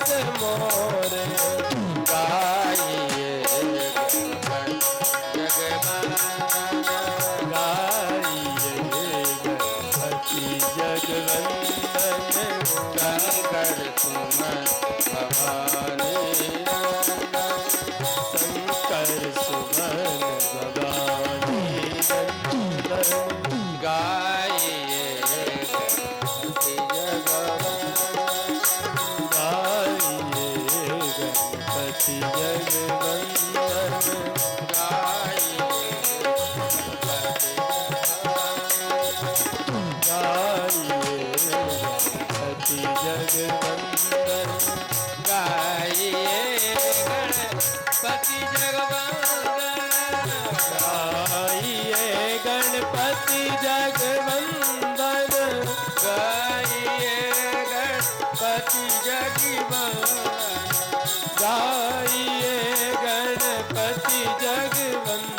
जस मोर गाइए जगवंदन गाइए गणपति जगवंदन शंकर सुमन भवानी शंकर सुमन भवानी गाइए गणपति जगवंदन गाइए गणपति जगवंदन गाइए गणपति जगवंदन गाइए गणपति जगवंदन गाइए गणपति जगवंदन गाइए गणपति जगवंदन गाइए गणपति जगवंदन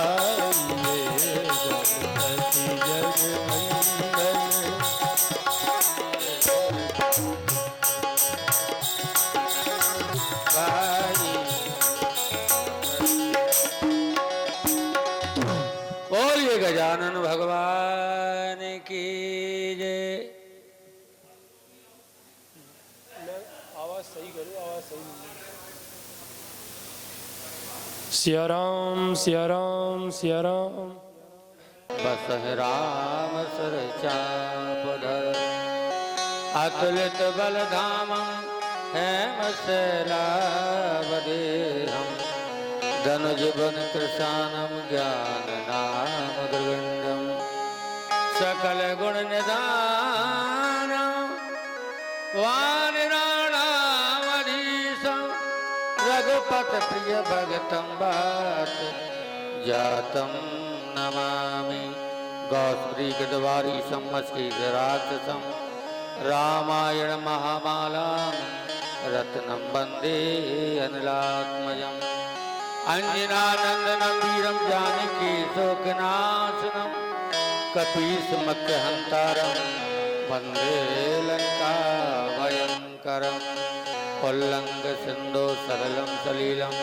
गाइए गणपति जगवंदन बोलिए गजानन भगवान की जय। आवाज सही करो, आवाज सही नहीं। सिया राम सिया राम सिया राम। बस राम सर चापधर अतुलित बल धाम हेम शैलावदेहम धनुज बन कृशानम ज्ञान नाम दुर्गंधम सकल गुण निधानम वानराणामधीशम रघुपत प्रिय भगतम बात जातम नमामि गौस्त्री गद्वारी सम्मस्कृत राक्षसम रामायण महामालां रत्नं वन्दे अनिलात्मजम् अंजनानंदनं वीरं जानकी शोकनाशनं कपीशमख्यहन्तारं वन्दे लङ्काभयङ्करम् उल्लङ्घ सिन्धो सरलं सलीलं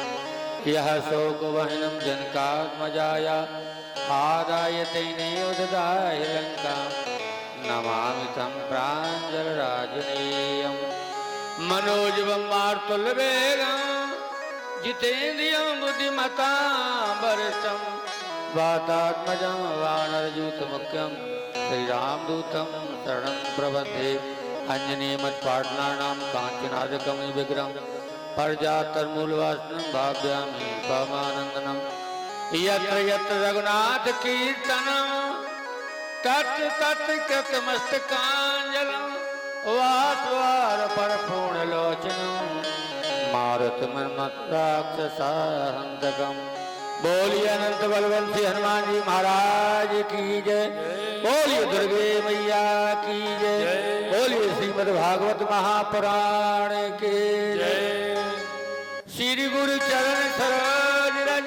यः शोकवहनं जनकात्मजाया आदाय तैनेव ददाय लङ्कां नमामि तं प्राञ्जलराजनीयं मनोजवं मारुततुल्यवेगं जितेन्द्रियं बुद्धिमतां वरिष्ठं वातात्मजं वानरयूथमुख्यं श्रीरामदूतं शरणं प्रपद्ये अंजनीमत्पाटलानां काञ्चनादकं विग्रहं परजातर्मूलवासनं भाव्यामि पवमानन्दनं यत्र यत्र रघुनाथ कीर्तनं तत्र तत्र कृतमस्तकाञ्जलिं वासवार परपूर्णलोचनं मारुतमन्मथराक्षसाहन्तकं। बोलिए अनंत बलवंती हनुमान जी महाराज की जय। बोलिए दुर्गे मैया की जय। बोलिए श्रीमद् भागवत महापुराण की जय। श्री गुरु चरण सरोज रज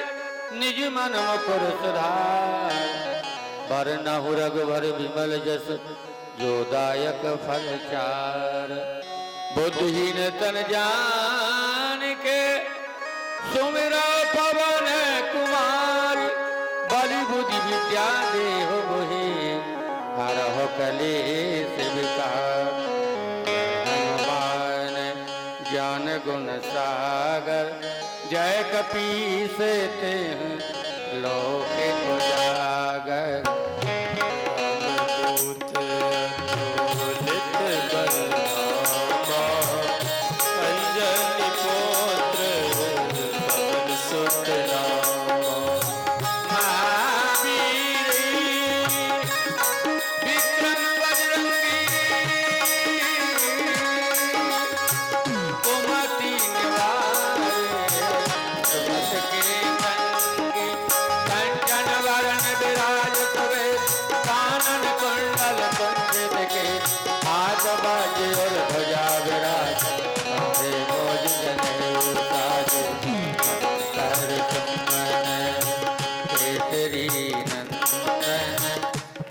निज मन मुकुर सुधार बरनहु रघुवर विमल जस जो दायक फल चार बुद्धिहीन तन जान के सुमिरा पवन कुमार बलि बुद्धि विद्या देहो मोहि हरहु कलेश विकार हनुमान ज्ञान गुण सागर जय कपीस तेहु लोक उजागर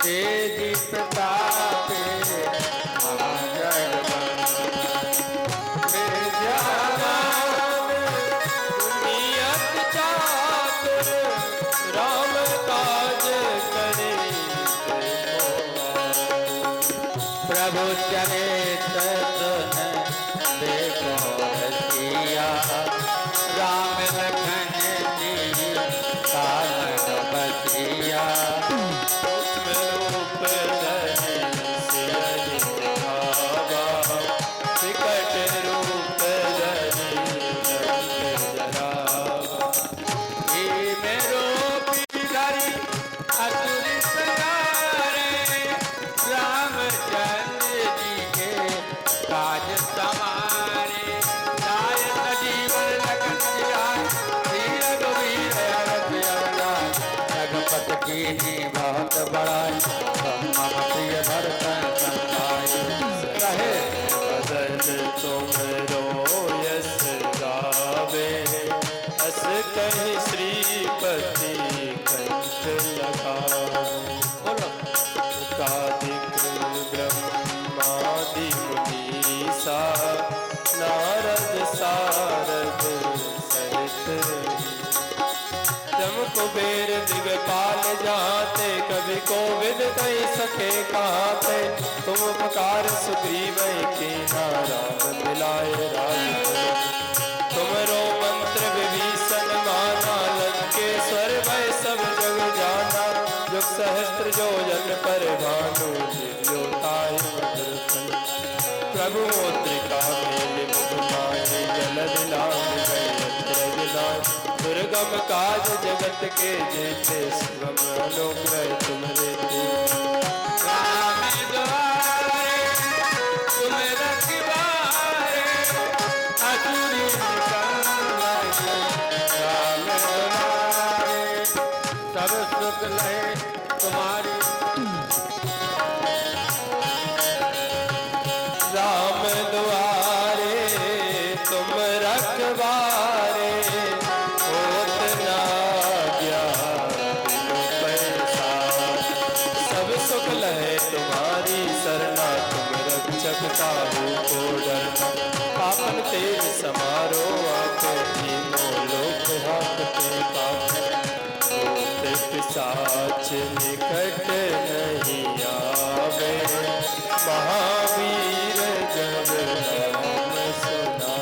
तेजी प्रतापे महाजगवंदन विद्यावान नियत चातुर राम काज करे प्रभु चरित्र सुन देखो रसिया राम लखन जी कानन बसिया रूप धरि सिर दिखावा विकट रूप धरि जरावा हे मेरो पितारी असुर सवारे रामचंद्र जी के काज समारे लायक जीवन लखन जियाए श्री रघुवीर हरष अवतार रघुपत कीन्ही बहुत बड़ाई ब्रह्मा प्रिय भरत संताई कहे बदन तुम रोयस गावे अस कहि श्रीपति कंठ लगावे बोलो कादिक ब्रह्मादि मुनीसा नारद सारद सहित जम कुबेर दिगपाल जाते कवि कोविद कही सके कहते तुम उपकार सुग्रीव की राम मिलाए राज तुमरो मंत्र विभीषण माना लंकेश्वर भय सब जग जाना जुग सहस्त्र जो जन पर भानु दिव्योताय मधुर फल प्रभु मुद्रिका मेले मुखमाये जलद लाल गए त्रजनाय दुर्गम काज जगत के जेते सुगम अनुग्रह तुम देते राम द्वारे तुम रखवारे असुर निकंदन राम द्वारे सब सुख लहे तुम्हारी राम द्वारे तुम रखवारे होत ना बिनु पैसार सब सुख लहे तुम्हारी सरना तुम रक्षक काहू को डरना पापन तेज समारो आपे तीनों लोक हाकते पाप भूत पिशाच निकट नहीं आवे महावीर जब नाम सुना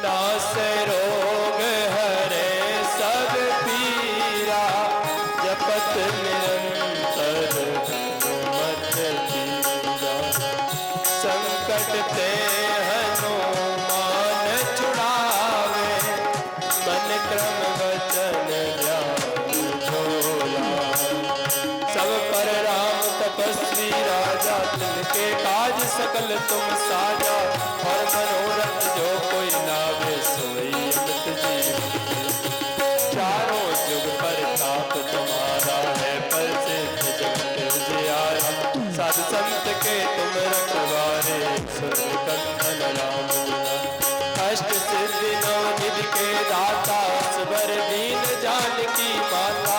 नास रोग हरे सब पीरा जपत निरंतर हनुमत जीरा संकट ते हनुमान छुड़ावे मन क्रम वचन ध्यान झोला सब पर राम तपस्वी राजा तिनके काज सकल तुम साजा और मनोरथ जो कोई लावे सोई अमित जीवन चारों जुग पर ताप तुम्हारा है पर सिद्ध जगत उजियारा साधु संत के तुम रखवारे सुर कंदन राम गुना अष्ट सिद्धि नौ निधि के दाता असबर दीन जानकी माता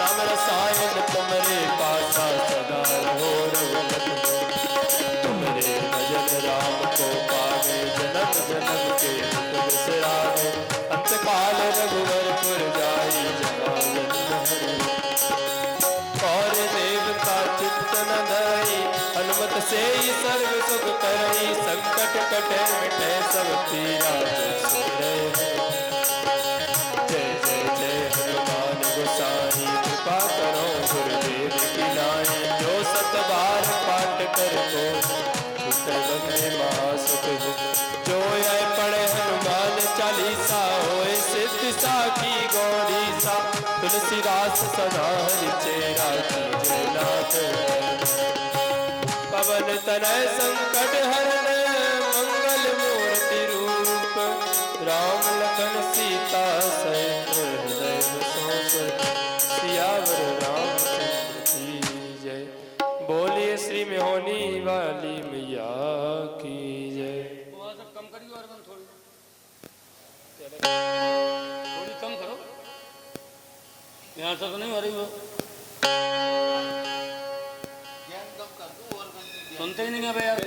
राम रसायन तुमरे पासा सदा हो रघुपति तुमरे भजन राम को पावे जन्म जन्म के दुख बिसरावे अंतकाल रघुवरपुर जाई जमानत हरि और देवता चित्त न धरई हनुमत से ही सर्व सुख करई संकट कटे मिटे सब पीरा जय जय जय हनुमान गोसाई कृपा करो गुरुदेव की नाई जो सत बार पाठ कर को छूटे महासुख जो आए पढ़े हनुमान चालीसा होए सिद्ध साखी गौरी सा तुलसीदास सदा हरि चेरा कीजे नाथ पवन तनय संकट हरण मंगल मूर्ति रूप राम लखन सीता सहित हृदय बसोस सियावर रामचंद्र की जय बोलिए श्री मेहोनी वाली मैया की जय कम करियो और थोड़ी कम करो यहाँ से तो नहीं हो रही वो सुनते ही नहीं है भाई यार।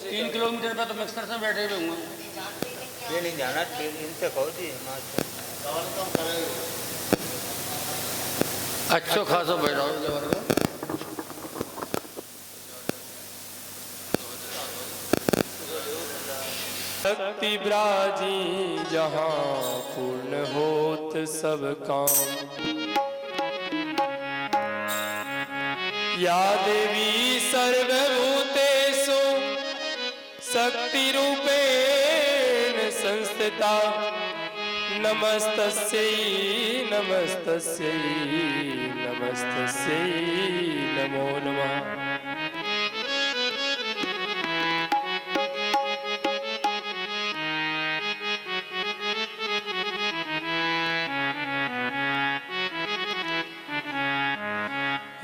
3 किलोमीटर पे तो मिक्सर से बैठे हुए हूँ। ये नहीं जाना, इनसे कहो जी। अच्छो खासो बैठा हो। शक्ति ब्राजी जहाँ पूर्ण होत सब काम। या देवी सर्वभूतेषु शक्ति रूपेण संस्थिता। नमस्तस्यै नमस्तस्यै नमस्तस्यै नमो नमः।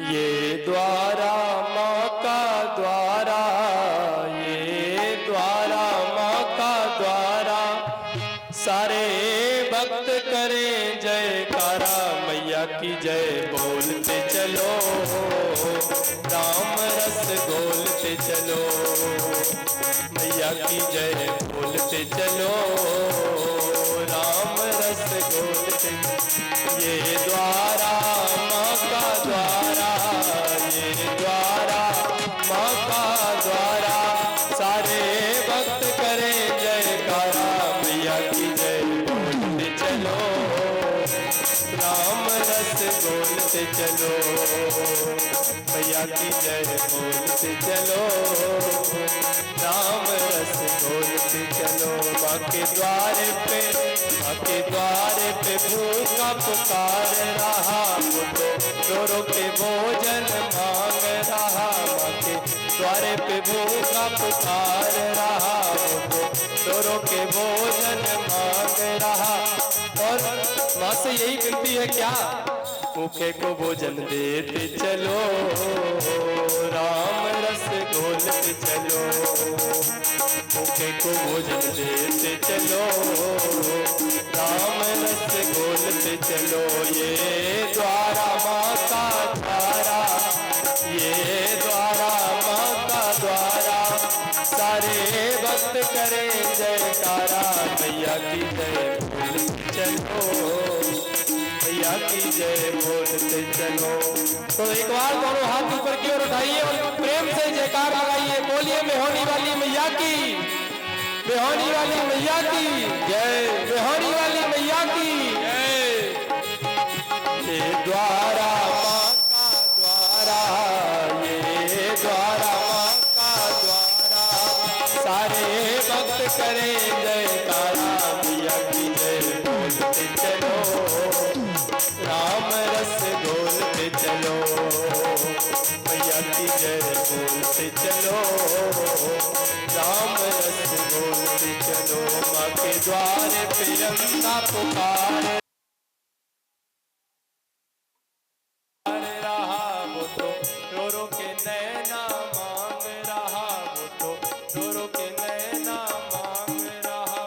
ये द्वारा माँ का द्वारा, ये द्वारा माँ का द्वारा। सारे भक्त करें जयकारा। मैया की जय बोलते चलो, राम रस घोलते चलो। मैया की जय बोलते चलो, राम रस घोलते। ये द्वारा माँ का द्वारा, ये द्वारा माँ का द्वारा। सारे भक्त करें जयकारा। मैया की जय बोलते चलो, राम रस बोलते चलो। मैया की जय बोलते चलो, राम रस बोलते चलो। माँ के द्वारे पे, माँ के द्वारे पे भूखा पुकार रहा। वो तो रो के भोजन मांग रहा। माँ के द्वारे पे भूखा पुकार रहा। वो तो रो के भोजन मांग रहा। और माँ से यही विनती है क्या, भूखे को भोजन देते चलो, राम रस घोलते चलो। भूखे को भोजन देते चलो, राम रस घोलते चलो। ये द्वारा माँ का द्वारा, ये द्वारा माँ का द्वारा। सारे भक्त करें जयकारा। मैया की जय बोलते चलो, मैया की जय बोलते चलो। तो एक बार दोनों हाथ ऊपर की ओर उठाइए और प्रेम से जयकार लगाइए। बोलिए मेहौनी वाली मैया की, मेहौनी वाली मैया की जय, मेहौनी वाली मैया की जय। ये द्वारा माँ का द्वारा, ये द्वारा माँ का द्वारा। सारे भक्त करें जयकारा। मैया की जय बोलते चलो, राम रस घोलते चलो। मैया की जय बोलते चलो, राम रस घोलते चलो। माँ के द्वारे पे अंधा पुकार रहा। वो तो रो रो के नैना मांग रहा। वो तो रो रो के नैना मांग रहा।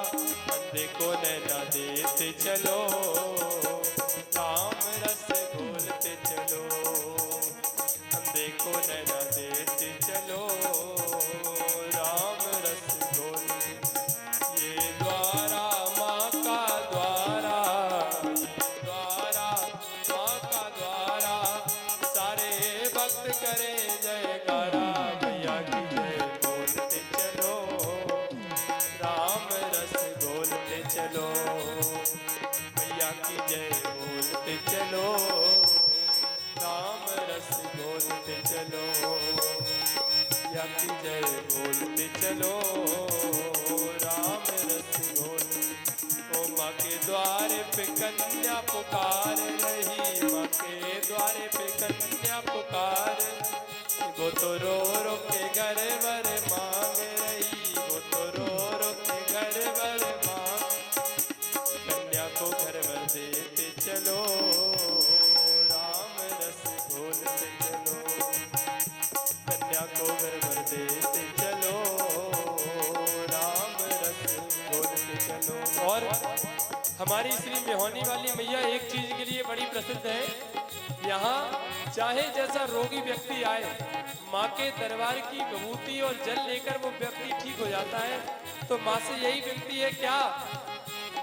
अंधे को नैना देते चलो, राम रस घोलते चलो। अंधे को नैना देते चलो, राम रस घोलते। ये द्वारा माँ का द्वारा, ये द्वारा माँ का द्वारा। सारे भक्त करें जयकारा। मैया की जय बोलते चलो, राम रस घोलते चलो। मैया की जय बोलते चलो, राम रस घोलते चलो। मैया की जय बोलते चलो, राम रस घोलते। ओ माँ के द्वारे पे कन्या पुकार रही। माँ के द्वारे पे कन्या पुकार। वो तो रो रो के घर भर मांग रही। वो तो रो रो के घर भर मांग। कन्या को घर भर देते चलो, राम रस घोलते चलो। कन्या को घर भर देते चलो, राम रस घोलते चलो। और हमारी श्री मेहौनी वाली मैया एक चीज के लिए बड़ी प्रसिद्ध है। यहाँ चाहे जैसा रोगी व्यक्ति आए, माँ के दरबार की विभूति और जल लेकर वो व्यक्ति ठीक हो जाता है। तो माँ से यही विनती है क्या,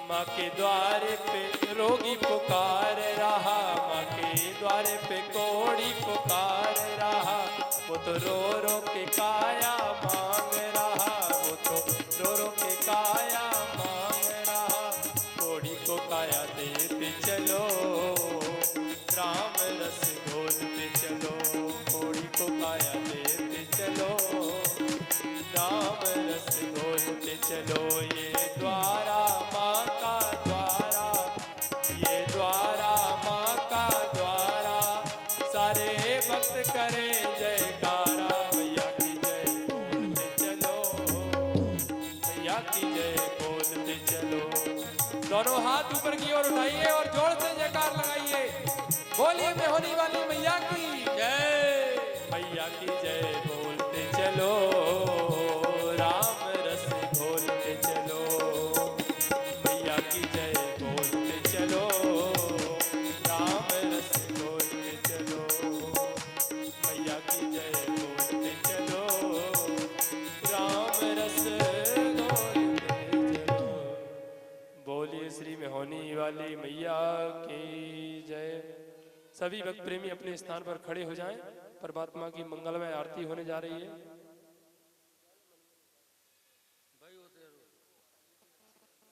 माँ के द्वारे पे रोगी पुकार रहा, माँ के द्वारे पे कोढ़ी पुकार रहा, वो तो रो रो के काया मांग रहा, वो तो रो रो के काया मांग रहा। कोढ़ी को काया देते चलो, राम रस घोलते चलो, कोढ़ी को काया देते चलो, राम रस घोलते चलो। ये द्वारा माँ का द्वारा, ये द्वारा माँ का द्वारा, सारे भक्त करें जयकारा। मैया की जय बोलते चलो, मैया की जय बोलते चलो। दोनों हाथ ऊपर की ओर उठाइए और जोर से जयकार लगाइए। बोलिए में होने वाली मैया की जय, मैया की जय बोलते चलो, राम रस घोलते चलो, मैया की जय बोलते चलो, राम रस घोलते चलो, मैया की जय बोलते चलो, राम रस घोलते चलो। बोलिए श्री में होने वाली मैया की जय। सभी भक्त प्रेमी अपने स्थान पर खड़े हो जाएं। परमात्मा की मंगलमय आरती होने जा रही है। भाई होते हैं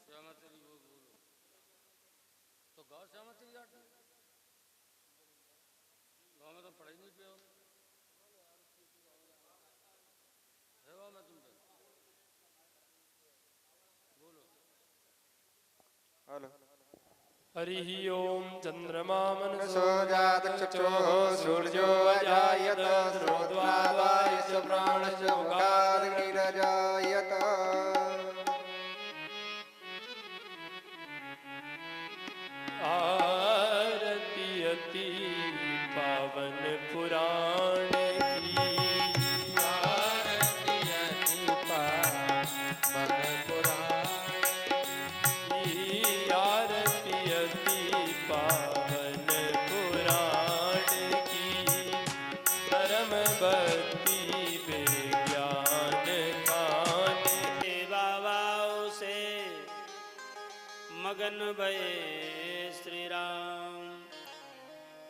श्यामा तेरी वो बोलो तो गाँव श्यामा तेरी आरती गाँव में तो पढ़ाई नहीं पे हो है मैं तुम पे बोलो। हेलो। हरि ओम चंद्रमा मनसो जातचक्षुः सूर्यो अजायत श्रोत्वास्य प्राणस्य मुखादग्निरजायत। आरती अति पावन पुराण की, आरती अति पावन पुराण की, आरती अति पावन पुराण की, परम भक्ति विज्ञान खान। बाबाओं से मगन भये श्री राम,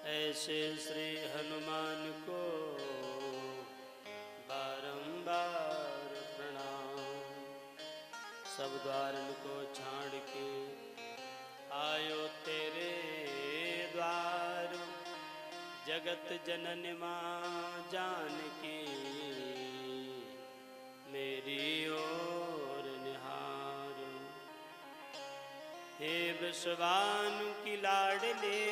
ऐसे श्री हनुमान को बारंबार प्रणाम। सब द्वारन को छाड़ के आयो तेरे द्वार, जगत जनन माँ जानकी मेरी ओर निहार। हे वृषभानु की लाडले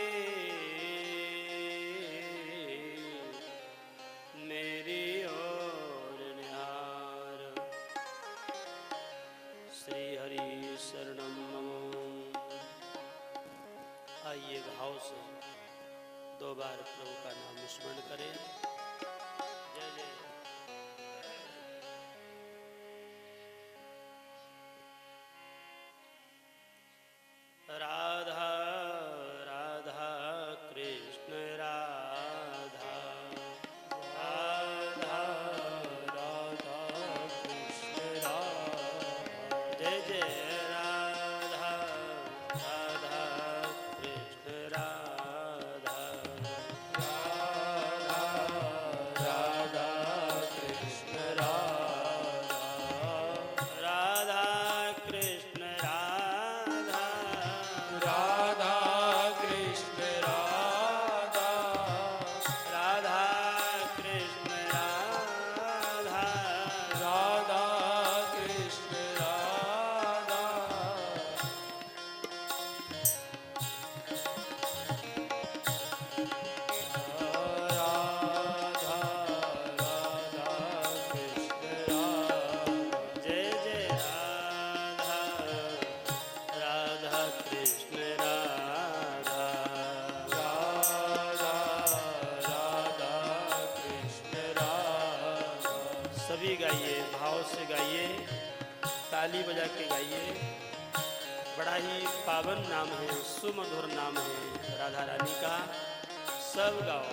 मेरी ओर निहार। श्री हरि शरणम मम। आइए भाव से 2 बार प्रभु का नाम स्मरण करें। जय जय। राधा राधा कृष्ण राधा, राधा राधा कृष्ण राधा, जय जय राधा राधा कृष्ण राधा, राधा कृष्ण राधा, राधा कृष्ण राधा, राधा कृष्ण राधा, राधा कृष्ण राधा, राधा कृष्ण राधा, राधा राधा कृष्ण राधा, जय जय राधा राधा कृष्ण राधा, राधा राधा कृष्ण राधा। सभी गाइए, भाव से गाइए, ताली बजा के गाइए। बड़ा ही पावन नाम है, सुमधुर नाम है राधा रानी का। सब गाओ।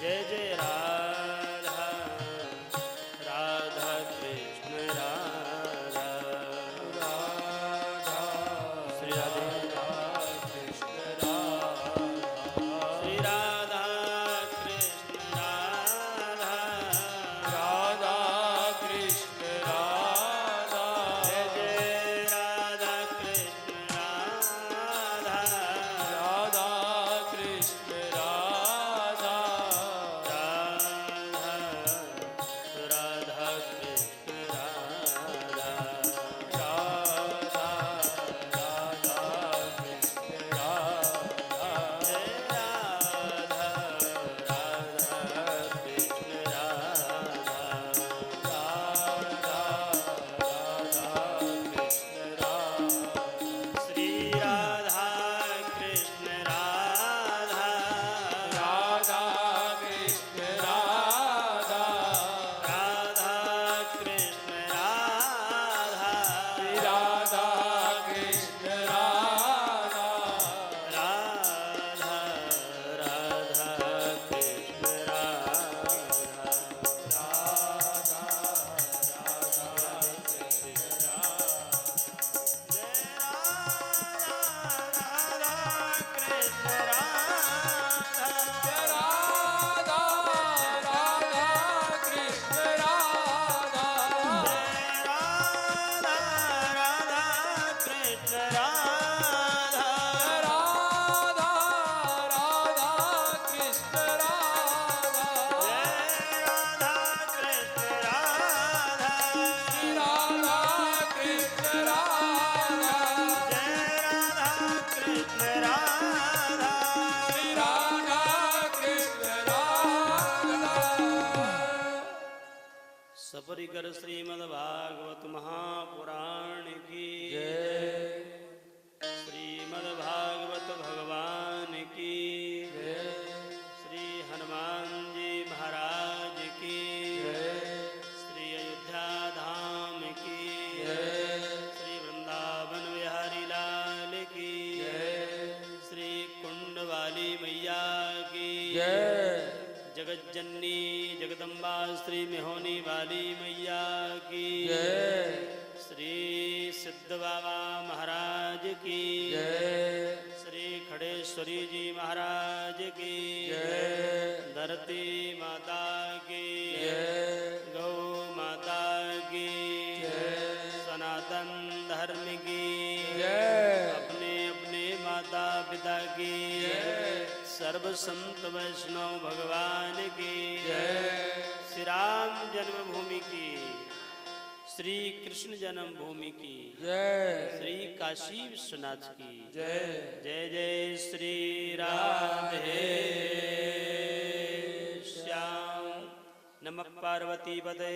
जय जय राधा राधा कृष्ण राधा राधा श्री राधे कृष्ण राधा श्री राधा कृष्ण राधा राधा कृष्ण राधा जय जय राधा कृष्ण राधा राधा कृष्ण राधा राधा राधा कृष्ण राधा राधा राधा कृष्ण राधा जय राधा राधा कृष्ण राधा राधा राधा कृष्ण राधा श्री राधा कृष्ण राधा राधा कृष्ण राधा राधा कृष्ण राधा राधा कृष्ण राधा राधा राधा कृष्ण राधा सपरिकर श्रीमद्भागवत महापुराण की श्रीमद्भागवत भगवान की श्री हनुमान जी महाराज की श्री अयोध्या धाम की श्री वृंदावन बिहारी लाल की श्री कुंड वाली मैया की जगत जननी जगदम्बा श्री मेहोनी वाली मैया की श्री सिद्ध बाबा महाराज की श्री खड़ेश्वरी जी महाराज की धरती माता की गौ माता की सनातन धर्म की अपने अपने माता पिता की सर्व संत वैष्णव भगवान की श्री राम जन्मभूमि की श्री कृष्ण जन्मभूमि की श्री काशी विश्वनाथ की जय जय श्री राधे श्याम नमः पार्वती पते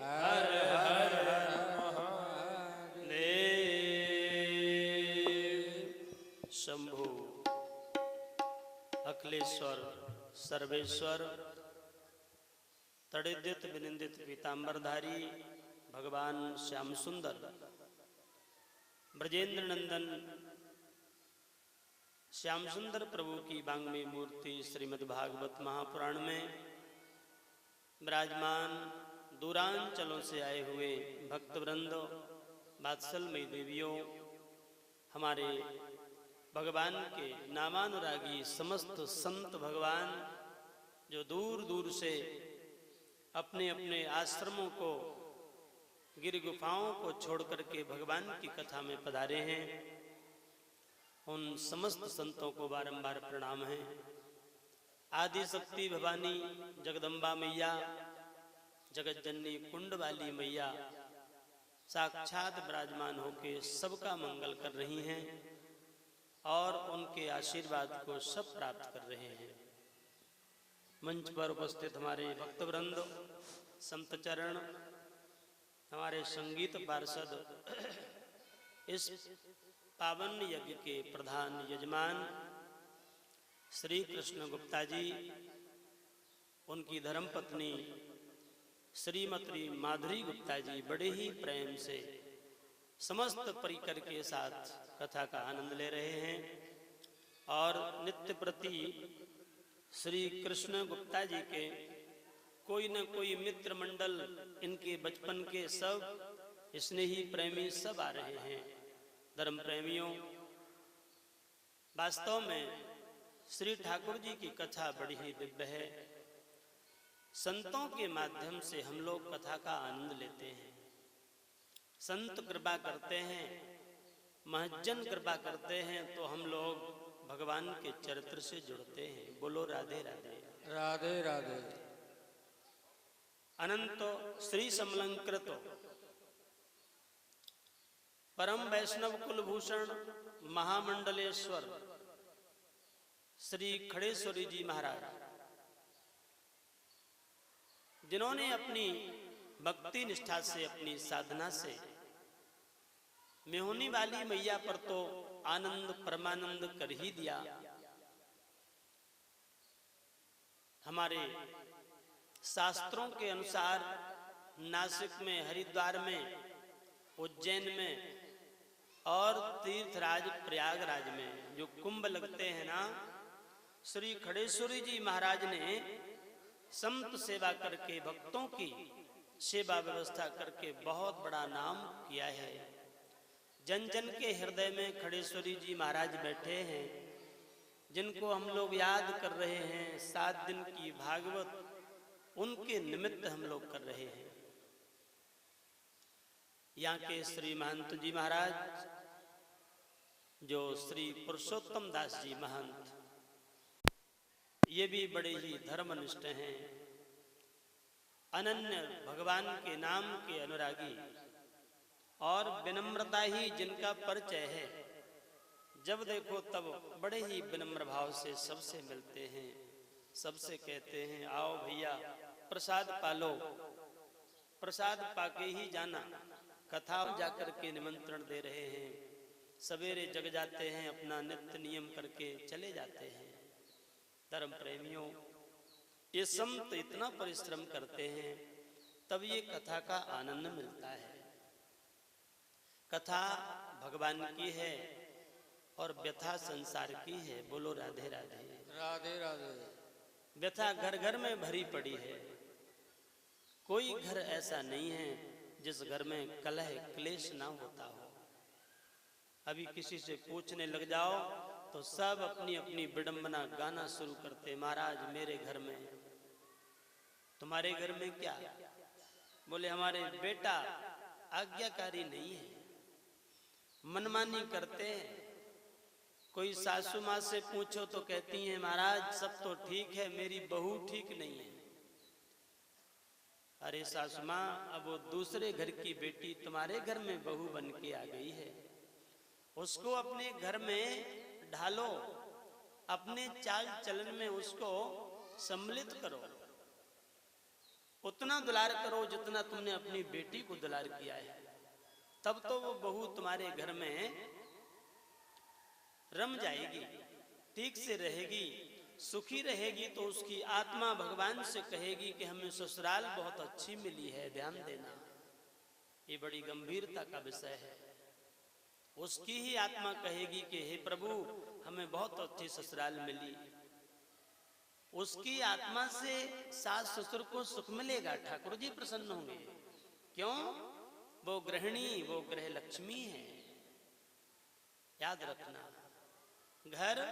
हर हर महादेव शंभु अखिलेश्वर सर्वेश्वर तड़िदित विनिंदित पीतांबरधारी भगवान श्याम सुंदर ब्रजेंद्र नंदन श्याम सुंदर प्रभु की बांग्मय मूर्ति श्रीमद् भागवत महापुराण में विराजमान दूरांचलों से आए हुए भक्तवृंद वात्सलमयी देवियों, हमारे भगवान के नामानुरागी समस्त संत भगवान जो दूर दूर से अपने अपने आश्रमों को गिर गुफाओं को छोड़ करके भगवान की कथा में पधारे हैं, उन समस्त संतों को बारंबार प्रणाम है। आदि शक्ति भवानी जगदम्बा मैया, जगत जननी कुंड वाली मैया साक्षात विराजमान होके सबका मंगल कर रही हैं और उनके आशीर्वाद को सब प्राप्त कर रहे हैं। मंच पर उपस्थित हमारे भक्तवृंद, संत चरण, हमारे संगीत पार्षद, इस पावन यज्ञ के प्रधान यजमान श्री कृष्ण गुप्ता जी, उनकी धर्मपत्नी श्रीमती माधुरी गुप्ता जी बड़े ही प्रेम से समस्त परिकर के साथ कथा का आनंद ले रहे हैं और नित्य प्रति श्री कृष्ण गुप्ता जी के कोई न कोई मित्र मंडल, इनके बचपन के सब स्नेही प्रेमी सब आ रहे हैं। धर्म प्रेमियों, वास्तव में श्री ठाकुर जी की कथा बड़ी ही दिव्य है। संतों के माध्यम से हम लोग कथा का आनंद लेते हैं। संत कृपा करते हैं, महज्जन कृपा करते हैं, तो हम लोग भगवान के चरित्र से जुड़ते हैं। बोलो राधे राधे। राधे राधे। अनंत श्री समलंकृत परम वैष्णव कुलभूषण महामंडलेश्वर श्री खड़ेश्वरी जी महाराज, जिन्होंने अपनी भक्ति निष्ठा से, अपनी साधना से मेहुनी वाली मैया पर तो आनंद परमानंद कर ही दिया। हमारे शास्त्रों के अनुसार नासिक में, हरिद्वार में, उज्जैन में और तीर्थराज प्रयागराज में जो कुंभ लगते हैं ना, श्री खड़ेश्वरी जी महाराज ने संत सेवा करके, भक्तों की सेवा व्यवस्था करके बहुत बड़ा नाम किया है। जन जन के हृदय में खड़ेश्वरी जी महाराज बैठे हैं, जिनको हम लोग याद कर रहे हैं। 7 दिन की भागवत उनके निमित्त हम लोग कर रहे हैं। यहाँ के श्री महंत जी महाराज, जो श्री पुरुषोत्तम दास जी महंत, ये भी बड़े ही धर्मनिष्ठ हैं, अनन्य भगवान के नाम के अनुरागी और विनम्रता ही जिनका परिचय है। जब देखो तब बड़े ही विनम्र भाव से सबसे मिलते हैं, सबसे कहते हैं आओ भैया प्रसाद पालो, प्रसाद पाके ही जाना। कथा जाकर के निमंत्रण दे रहे हैं, सवेरे जग जाते हैं, अपना नित्य नियम करके चले जाते हैं। धर्म प्रेमियों, ये संत इतना परिश्रम करते हैं, तब ये कथा का आनंद मिलता है। कथा भगवान की है और व्यथा संसार की है। बोलो राधे राधे। राधे राधे। व्यथा घर घर में भरी पड़ी है। कोई घर ऐसा नहीं है जिस घर में कलह क्लेश ना होता हो। अभी किसी से पूछने लग जाओ तो सब अपनी अपनी विडंबना गाना शुरू करते। महाराज मेरे घर में, तुम्हारे घर में क्या? बोले हमारे बेटा आज्ञाकारी नहीं है, मनमानी करते हैं। कोई सासू माँ से पूछो तो कहती हैं महाराज सब तो ठीक है, मेरी बहू ठीक नहीं है। अरे सासू माँ, अब वो दूसरे घर की बेटी तुम्हारे घर में बहू बन के आ गई है, उसको अपने घर में ढालो, अपने चाल चलन में उसको सम्मिलित करो, उतना दुलार करो जितना तुमने अपनी बेटी को दुलार किया है। तब तो वो बहू तुम्हारे घर में रम जाएगी, ठीक से रहेगी, सुखी रहेगी। तो उसकी आत्मा भगवान से कहेगी कि हमें ससुराल बहुत अच्छी मिली है, ध्यान देना। ये बड़ी गंभीरता का विषय है। उसकी ही आत्मा कहेगी कि हे प्रभु हमें बहुत अच्छी ससुराल मिली। उसकी आत्मा से सास ससुर को सुख मिलेगा, ठाकुर जी प्रसन्न होंगे। क्यों? वो गृहिणी, वो गृह लक्ष्मी है। याद रखना, घर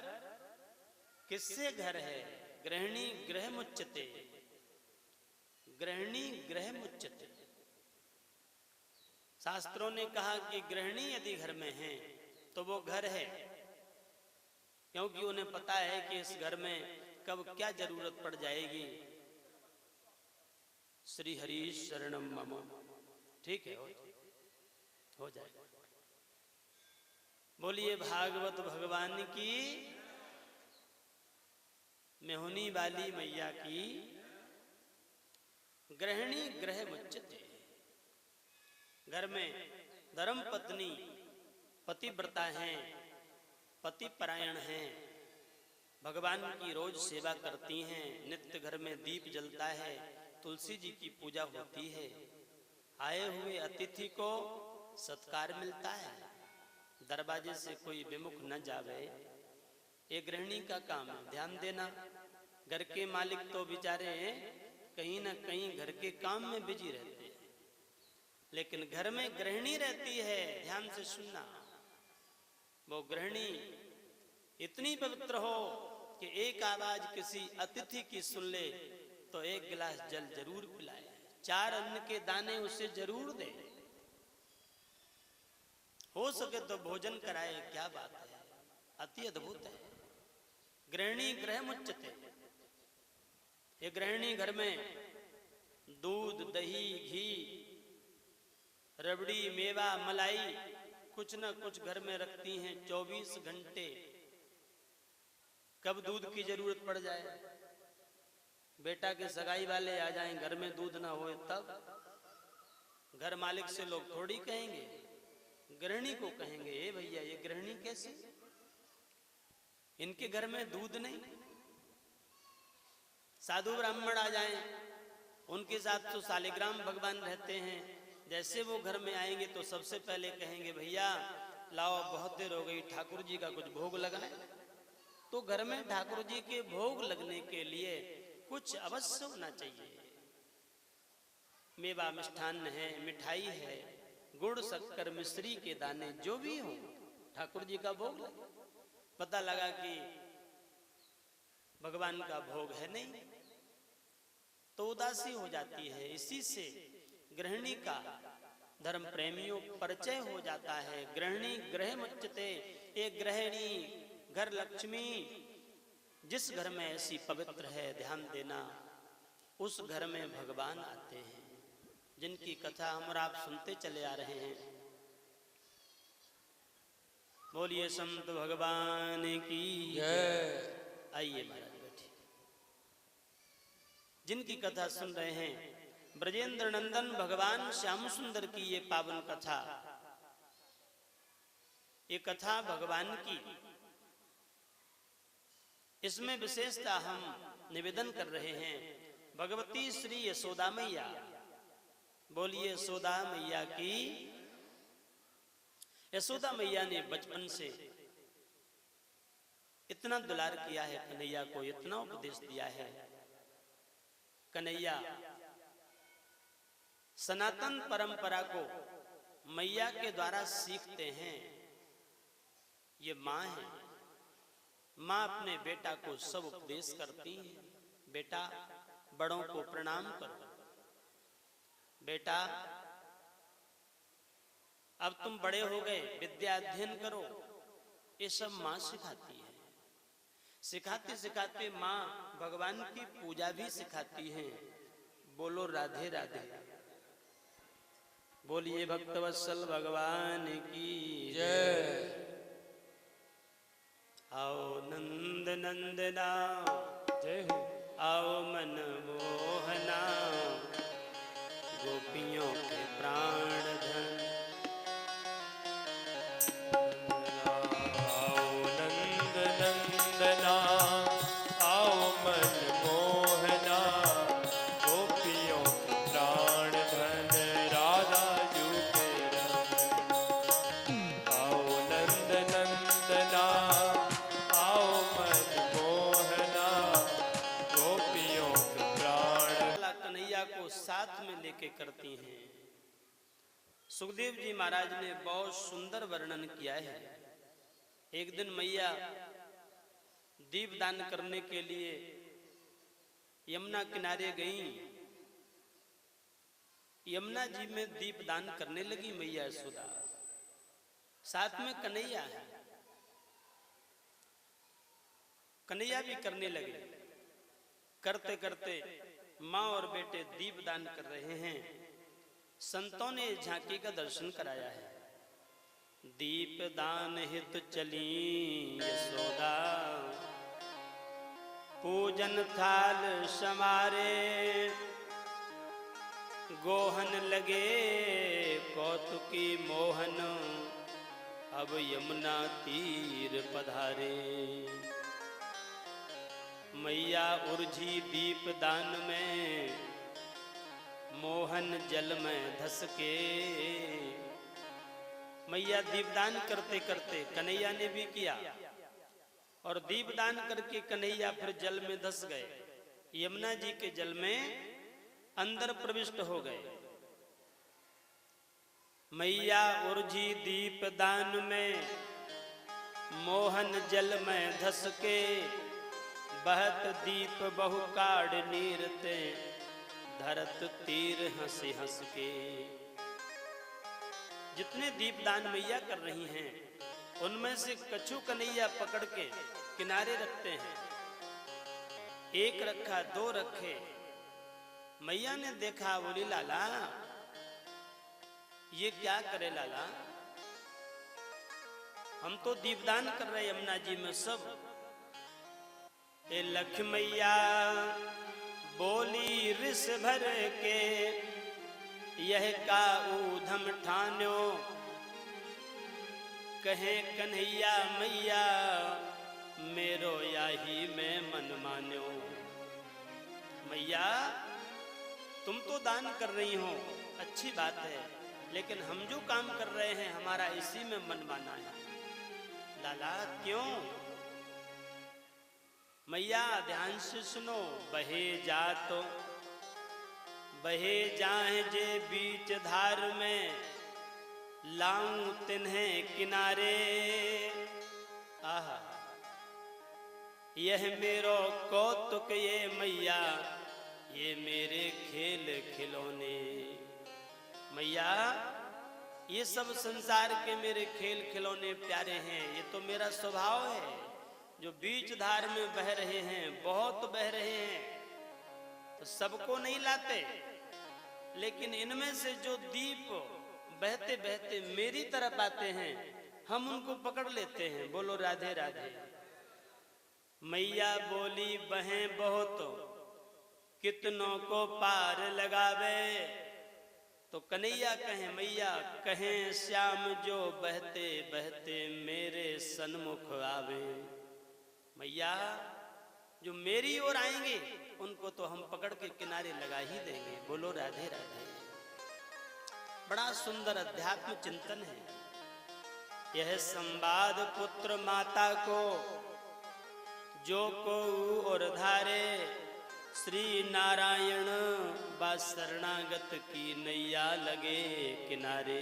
किससे घर है? गृहिणी गृह मुच्यते, गृहिणी गृह मुच्यते। शास्त्रों ने कहा कि गृहिणी यदि घर में है तो वो घर है, क्योंकि उन्हें पता है कि इस घर में कब क्या जरूरत पड़ जाएगी। श्री हरि शरणम मम। ठीक है, हो जाए। बोलिए भागवत भगवान की, मेहुनी वाली मैया की। गृहिणी गृह मुच्यते, घर में धर्म पत्नी पतिव्रता हैं, पति परायण हैं, भगवान की रोज सेवा करती हैं, नित्य घर में दीप जलता है, तुलसी जी की पूजा होती है, आए हुए अतिथि को सत्कार मिलता है, दरवाजे से कोई विमुख न जावे। ये गृहिणी का काम है, ध्यान देना। घर के मालिक तो बेचारे कहीं ना कहीं घर के काम में बिजी रहते हैं, लेकिन घर में गृहिणी रहती है, ध्यान से सुनना। वो गृहिणी इतनी पवित्र हो कि एक आवाज किसी अतिथि की सुन ले तो एक गिलास जल जरूर पिलाए, 4 अन्न के दाने उसे जरूर दे, हो सके तो भोजन कराए। क्या बात है, अति अद्भुत है। गृहिणी गृह मुच्यते। ये गृहिणी घर में दूध, दही, घी, रबड़ी, मेवा, मलाई कुछ न कुछ घर में रखती हैं 24 घंटे। कब दूध की जरूरत पड़ जाए, बेटा के सगाई वाले आ जाएं, घर में दूध ना होए, तब घर मालिक से लोग थोड़ी कहेंगे, गृहिणी को कहेंगे, ए भैया ये गृहिणी कैसी, इनके घर में दूध नहीं। साधु ब्राह्मण आ जाएं, उनके साथ तो सालिग्राम भगवान रहते हैं, जैसे वो घर में आएंगे तो सबसे पहले कहेंगे, भैया लाओ बहुत देर हो गई, ठाकुर जी का कुछ भोग लगाएं। तो घर में ठाकुर जी के भोग लगने के लिए कुछ अवश्य होना चाहिए। मेवा मिष्ठान्न है, मिठाई है, गुड़ शक्कर मिश्री के दाने जो भी हो, ठाकुर जी का भोग लगे। पता लगा कि भगवान का भोग है नहीं तो उदासी हो जाती है। इसी से गृहिणी का धर्म प्रेमियों परिचय हो जाता है। गृहिणी गृह मुच्यते। एक गृहिणी घर लक्ष्मी, जिस घर में ऐसी पवित्र है, ध्यान देना, उस घर में भगवान आते हैं, जिनकी कथा हम और आप सुनते चले आ रहे हैं। बोलिए संत भगवान की जय। आइए महाराज बैठिए। जिनकी कथा सुन रहे हैं ब्रजेंद्र नंदन भगवान श्याम सुंदर की ये पावन कथा, ये कथा भगवान की, इसमें विशेषता हम निवेदन कर रहे हैं भगवती श्री यशोदा मैया। बोलिए यशोदा मैया की। यशोदा मैया ने बचपन से इतना दुलार किया है कन्हैया को, इतना उपदेश दिया है। कन्हैया सनातन परंपरा को मैया के द्वारा सीखते हैं। ये माँ है, माँ अपने बेटा को सब उपदेश करती है। बेटा बड़ों को प्रणाम करो, बेटा अब तुम बड़े हो गए, विद्या अध्ययन करो, ये सब माँ सिखाती है। सिखाते सिखाते माँ भगवान की पूजा भी सिखाती है। बोलो राधे राधे। बोलिए भक्तवत्सल भगवान की जय। आओ नंद नंदना जय हो, आओ मन मोहना, गोपियों के प्राण धन। आओ नंद नंदना, आओ मन मोहना, गोपियों के प्राण धन, राधा जू के रंग। आओ नंद नंदना, आओ मन मोहना, गोपियों के प्राण। कन्हैया को साथ में लेके करती हैं। सुखदेव जी महाराज ने बहुत सुंदर वर्णन किया है। एक दिन मैया दीपदान करने के लिए यमुना किनारे गईं। यमुना जी में दीपदान करने लगी मैया यशोदा, साथ में कन्हैया है। कन्हैया भी करने लगे। करते करते माँ और बेटे दीपदान कर रहे हैं। संतों ने झांकी का दर्शन कराया है। दीपदान हित चली यशोदा, पूजन थाल समारे, गोहन लगे कौतुकी मोहन, अब यमुना तीर पधारे। मैया उर्झी दीपदान में, मोहन जल में धस के। मैया दीपदान करते करते, कन्हैया ने भी किया, और दीपदान करके कन्हैया फिर जल में धस गए, यमुना जी के जल में अंदर प्रविष्ट हो गए। मैया उर्जी दीपदान में मोहन जल में धस के, बहत दीप बहु काढ़ नीरते, धरत तीर हंसी हंस के। जितने दीपदान मैया कर रही हैं उनमें से कछु कन्हैया पकड़ के किनारे रखते हैं। एक रखा, दो रखे। मैया ने देखा, बोली लाला ये क्या करे लाला, हम तो दीपदान कर रहे यमुना जी में सब। ए लक्ष्मैया बोली रिस भर के, यह का ऊधम ठान्यो, कहे कन्हैया मैया मेरो याही में मन मान्यो। मैया तुम तो दान कर रही हो, अच्छी बात है, लेकिन हम जो काम कर रहे हैं हमारा इसी में मन माना है। लाला क्यों? मैया ध्यान से सुनो। बहे जा तो बहे जाए जे बीच धार में, लाऊं तिन्हें किनारे। आहा यह मेरो कौतुक ये मैया, ये मेरे खेल खिलौने। मैया ये सब संसार के मेरे खेल खिलौने प्यारे हैं, ये तो मेरा स्वभाव है। जो बीच धार में बह रहे हैं, बहुत बह रहे हैं, तो सबको नहीं लाते, लेकिन इनमें से जो दीप बहते बहते मेरी तरफ आते हैं हम उनको पकड़ लेते हैं। बोलो राधे राधे। मैया बोली बहें बहुत, कितनों को पार लगावे। तो कन्हैया कहें, मैया कहें श्याम जो बहते बहते मेरे सन्मुख आवे। मैया जो मेरी ओर आएंगे उनको तो हम पकड़ के किनारे लगा ही देंगे। बोलो राधे राधे। बड़ा सुंदर अध्यात्म चिंतन है। यह संवाद पुत्र माता को, जो को और धारे, श्री नारायण बा शरणागत की नैया लगे किनारे।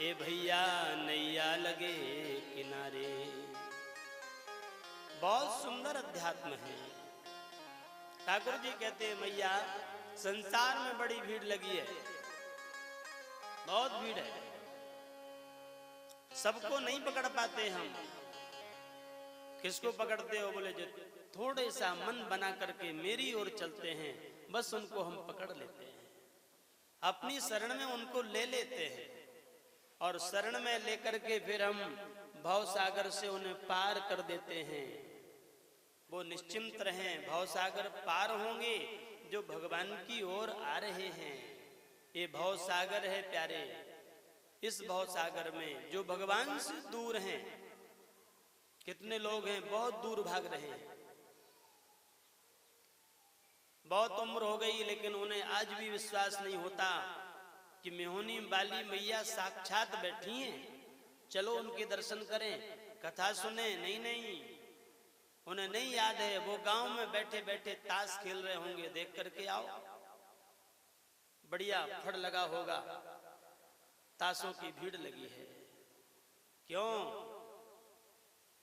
ए भैया नैया लगे किनारे। बहुत सुंदर अध्यात्म है। ठाकुर जी कहते हैं मैया संसार में बड़ी भीड़ लगी है, बहुत भीड़ है, सबको नहीं पकड़ पाते हम। किसको पकड़ते हो? बोले जो थोड़े सा मन बना करके मेरी ओर चलते हैं, बस उनको हम पकड़ लेते हैं, अपनी शरण में उनको ले लेते हैं, और शरण में लेकर के फिर हम भव सागर से उन्हें पार कर देते हैं। वो निश्चिंत रहें, भव सागर पार होंगे जो भगवान की ओर आ रहे हैं। ये भव सागर है प्यारे। इस भव सागर में जो भगवान से दूर हैं, कितने लोग हैं बहुत दूर भाग रहे हैं, बहुत उम्र हो गई लेकिन उन्हें आज भी विश्वास नहीं होता कि मेहोनी वाली मैया साक्षात बैठी हैं, चलो उनके दर्शन करें, कथा सुने। नहीं नहीं, उन्हें नहीं याद है, वो गांव में बैठे बैठे ताश खेल रहे होंगे, देख करके आओ, बढ़िया फड़ लगा होगा, ताशों की भीड़ लगी है। क्यों?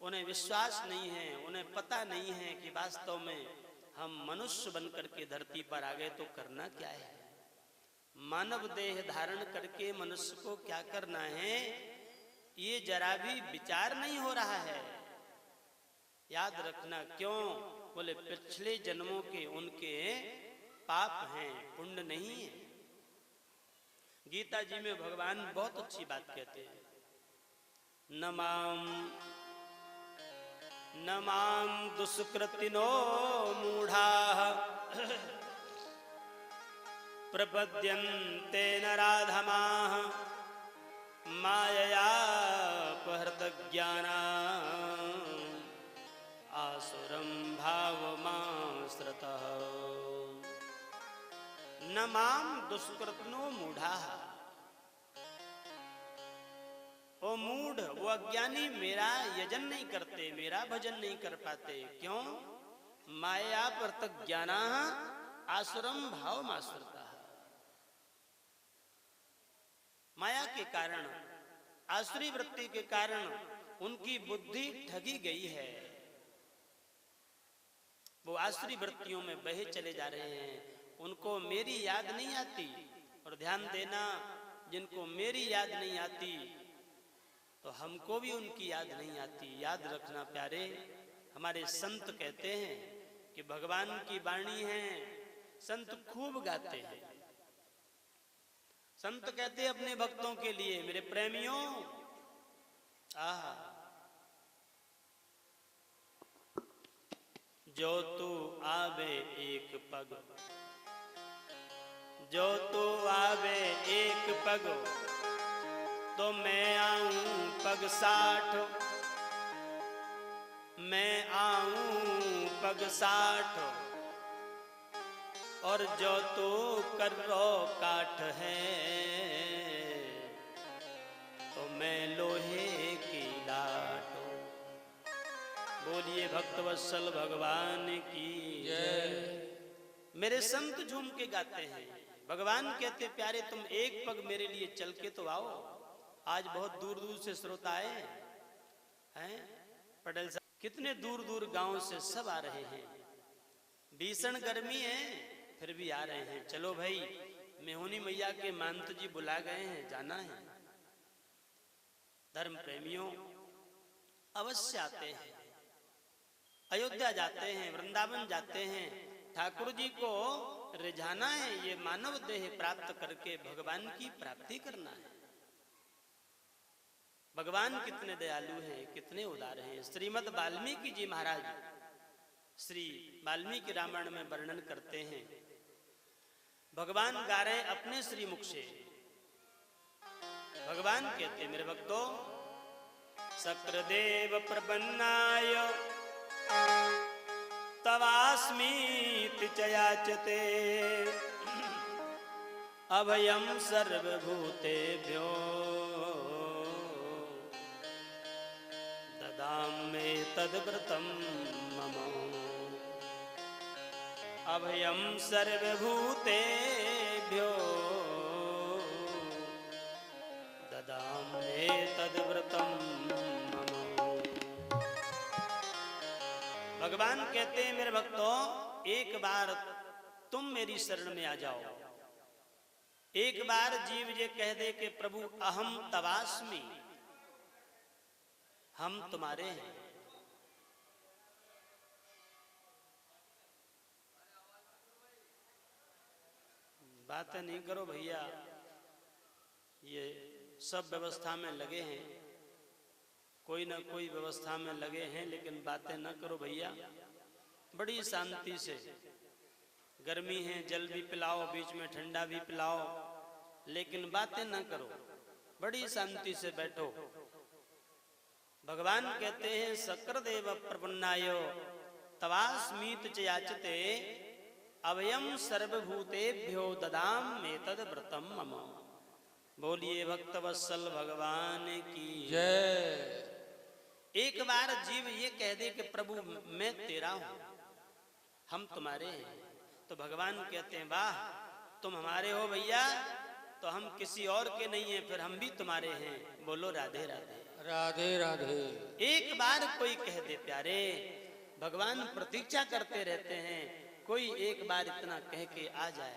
उन्हें विश्वास नहीं है, उन्हें पता नहीं है कि वास्तव में हम मनुष्य बनकर के धरती पर आ गए तो करना क्या है। मानव देह धारण करके मनुष्य को क्या करना है, ये जरा भी विचार नहीं हो रहा है। याद रखना। क्यों? बोले पिछले जन्मों के उनके पाप हैं, पुण्य नहीं है। गीता जी में भगवान बहुत अच्छी बात कहते हैं, नमाम दुष्कृतिनो मूढ़ा प्रपद्यन्ते नराधमाः मायया अपहृत ज्ञाना आसुरं भावमाश्रितः। नमाम दुष्कृतिनो मूढ़ा। वो मूढ़, वो अज्ञानी मेरा यजन नहीं करते, मेरा भजन नहीं कर पाते। क्यों? माया परतक ज्ञाना आसुरम भाव मासुरता। माया के कारण, आसुरी वृत्ति के कारण उनकी बुद्धि ठगी गई है। वो आसुरी वृत्तियों में बहे चले जा रहे हैं, उनको मेरी याद नहीं आती। और ध्यान देना, जिनको मेरी याद नहीं आती तो हमको भी उनकी याद नहीं आती। याद रखना प्यारे, हमारे संत कहते हैं कि भगवान की वाणी है, संत खूब गाते हैं। संत कहते हैं अपने भक्तों के लिए, मेरे प्रेमियों, आहा, जो तू आवे एक पग, जो तू आवे एक पग, तो मैं आऊं पग 60, मैं आऊं पग 60। और जो तू कर्रो काठ है, तो मैं लोहे की लाठ। बोलिए भक्तवत्सल भगवान की जय। मेरे संत झूम के गाते हैं। भगवान कहते प्यारे तुम एक पग मेरे लिए चल के तो आओ। आज बहुत दूर दूर से श्रोता आए हैं। पटेल साहब कितने दूर दूर गांव से सब आ रहे हैं। भीषण गर्मी है फिर भी आ रहे हैं। चलो भाई, मेहुनी मैया के महंत जी बुला गए हैं, जाना है। धर्म प्रेमियों अवश्य आते हैं, अयोध्या जाते हैं, वृंदावन जाते हैं। ठाकुर जी को रिझाना है, ये मानव देह प्राप्त करके भगवान की प्राप्ति करना है। भगवान कितने दयालु हैं, कितने उदार हैं। श्रीमद् वाल्मीकि जी महाराज श्री वाल्मीकि रामायण में वर्णन करते हैं। भगवान गा रहे अपने श्रीमुख से। भगवान कहते मेरे भक्तों, शक्रदेव प्रपन्नाय तवास्मीति च याचते, अभयं सर्वभूतेभ्यो ददाम्ये तद्व्रतं मम। अभयं सर्वभूतेभ्यो ददाम्ये तद्व्रतं मम। भगवान कहते हैं मेरे भक्तों, एक बार तुम मेरी शरण में आ जाओ। एक बार जीव ये कह दे कि प्रभु अहम तवास्मि, हम तुम्हारे हैं। बातें नहीं करो भैया, ये सब व्यवस्था में लगे हैं, कोई ना कोई व्यवस्था में लगे हैं, लेकिन बातें न करो भैया। बड़ी शांति से, गर्मी है जल भी पिलाओ, बीच में ठंडा भी पिलाओ, लेकिन बातें न करो, बड़ी शांति से बैठो। भगवान कहते हैं शक्रदेव प्रपन्नायो तवास्मीत च याचते, अभयं सर्वभूतेभ्यो ददाम्येतद व्रतं मम। बोलिए भक्तवत्सल भगवान की जय। एक बार जीव ये कह दे कि प्रभु मैं तेरा हूं, हम तुम्हारे हैं, तो भगवान कहते हैं वाह, तुम हमारे हो भैया, तो हम किसी और के नहीं हैं, फिर हम भी तुम्हारे हैं। बोलो राधे राधे। राधे राधे। एक बार कोई कह दे प्यारे, भगवान प्रतीक्षा करते रहते हैं, कोई एक बार इतना कह के आ जाए।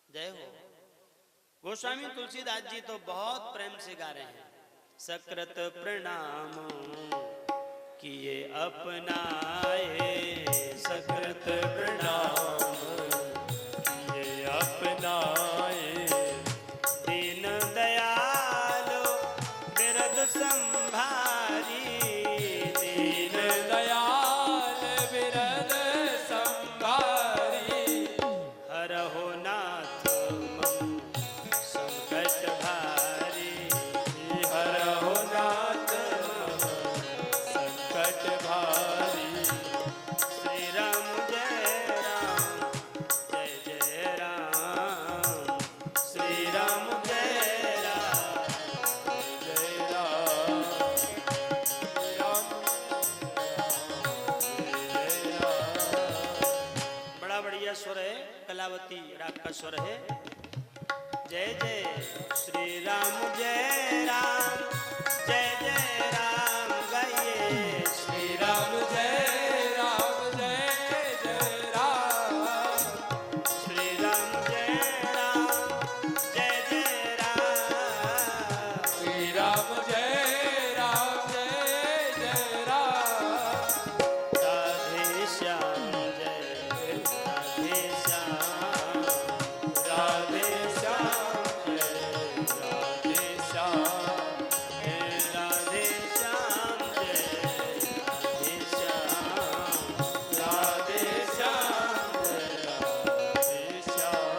जय हो। गोस्वामी तुलसीदास जी तो बहुत प्रेम से गा रहे हैं। सकृत प्रणाम किए अपनाए, सकृत प्रणाम किए अपनाए, दीन दयाल बिरद संभारी, दीन दयाल बिरद संभारी, हरहो नाथ मम संकट भारी, हरहो नाथ मम संकट भारी। श्री राम जय बढ़िया स्वर है, कलावती राग का स्वर है। जय जय श्री राम, जय राम, जय जय राम गाइए। श्री राम जय राम, जय जय राम। श्री राम जय राम, जय जय राम। श्री राम जय राम, जय जय राम। राधे श्याम जय राधे श्याम, राधे श्याम जय राधे श्याम। जय राधे श्याम जय राधे श्याम। राधे श्याम जय राधे श्याम।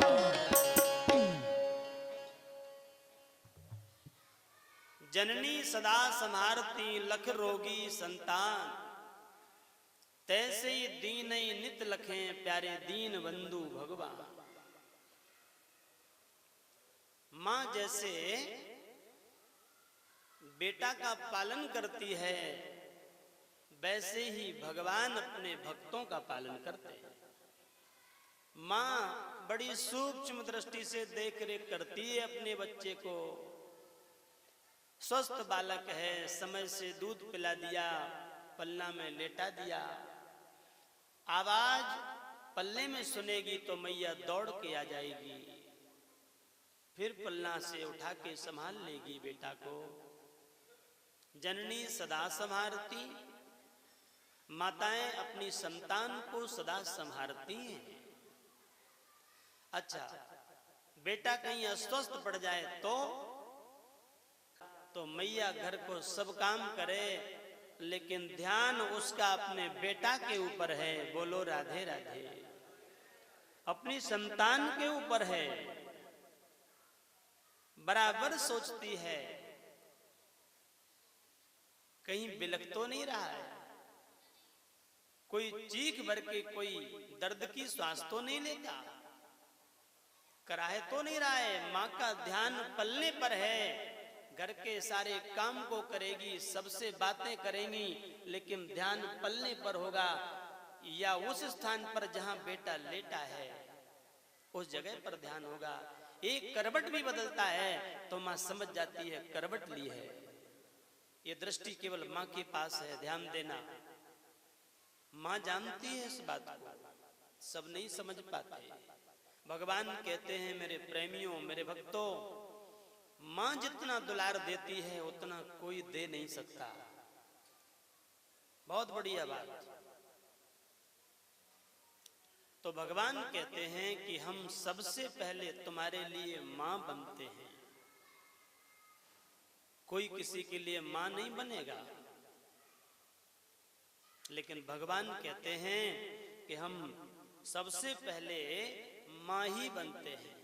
जननी सदा संहारती लख रोगी संतान, तैसे ही दीन नित लखें प्यारे दीन बंधु भगवान। मां जैसे बेटा का पालन करती है, वैसे ही भगवान अपने भक्तों का पालन करते हैं। मां बड़ी सूक्ष्म दृष्टि से देख रेख करती है अपने बच्चे को। स्वस्थ बालक है, समय से दूध पिला दिया, पल्ला में लेटा दिया, आवाज पल्ले में सुनेगी तो मैया दौड़ के आ जाएगी, फिर पल्ला से उठा के संभाल लेगी बेटा को। जननी सदा संभारती, माताएं अपनी संतान को सदा संभारती हैं। अच्छा, बेटा कहीं अस्वस्थ पड़ जाए तो मैया घर को सब काम करे, लेकिन ध्यान उसका अपने बेटा के ऊपर है। बोलो राधे राधे। अपनी संतान के ऊपर है, बराबर सोचती है कहीं बिलख तो नहीं रहा है, कोई चीख भर के कोई दर्द की श्वास तो नहीं लेता, कराहे तो नहीं रहा है। माँ का ध्यान पलने पर है, घर के सारे काम को करेगी, सबसे बातें करेंगी, लेकिन ध्यान पलने पर होगा या उस स्थान पर जहां बेटा लेटा है उस जगह पर ध्यान होगा। एक करवट भी बदलता है तो मां समझ जाती है करवट ली है। ये दृष्टि केवल मां के पास है, ध्यान देना। मां जानती है इस बात को, सब नहीं समझ पाते। भगवान कहते हैं मेरे प्रेमियों, मेरे भक्तों, मां जितना दुलार देती है उतना कोई दे नहीं सकता। बहुत बढ़िया बात। तो भगवान कहते हैं कि हम सबसे पहले तुम्हारे लिए मां बनते हैं, कोई किसी के लिए मां नहीं बनेगा। लेकिन भगवान कहते हैं कि हम सबसे पहले मां ही बनते हैं।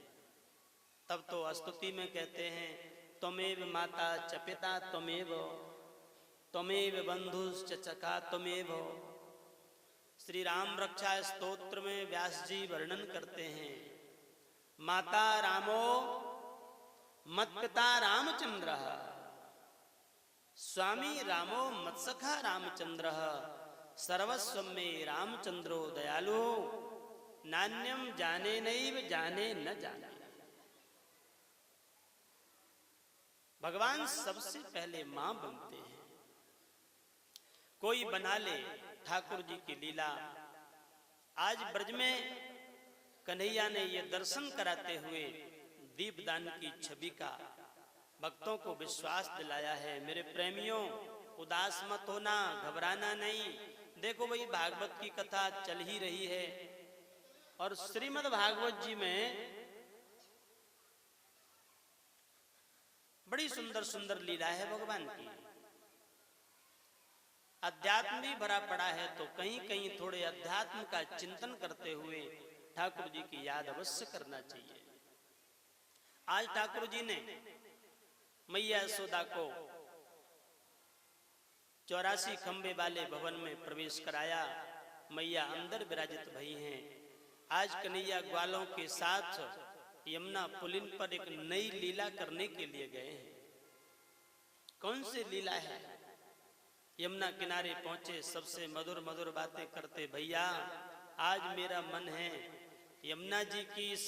तब तो स्तुति में कहते हैं त्वमेव माता च पिता त्वमेव बंधुश्च सखा त्वमेव। श्री राम रक्षा स्तोत्र में व्यास जी वर्णन करते हैं, माता रामो मत्पिता रामचंद्र, स्वामी रामो मत्सखा रामचंद्र, सर्वस्व में रामचंद्रो दयालु, नान्यम जाने नैव जाने न जाने। भगवान सबसे पहले मां बनते हैं। कोई बना ले ठाकुर जी की लीला। आज ब्रज में कन्हैया ने ये दर्शन कराते हुए दीपदान की छवि का भक्तों को विश्वास दिलाया है। मेरे प्रेमियों, उदास मत होना, घबराना नहीं। देखो भाई, भागवत की कथा चल ही रही है और श्रीमद् भागवत जी में बड़ी सुंदर सुंदर लीला है भगवान की। अध्यात्म भी भरा पड़ा है, तो कहीं कहीं थोड़े अध्यात्म का चिंतन करते हुए ठाकुर जी की याद अवश्य करना चाहिए। आज ठाकुर जी ने मैया यशोदा को 84 खंबे वाले भवन में प्रवेश कराया। मैया अंदर विराजित भई हैं। आज कन्हैया ग्वालों के साथ यमुना पुलिन पर एक नई लीला करने के लिए गए हैं। कौन सी लीला है? यमुना किनारे पहुंचे, सबसे मधुर मधुर बातें करते, भैया आज मेरा मन है यमुना जी की इस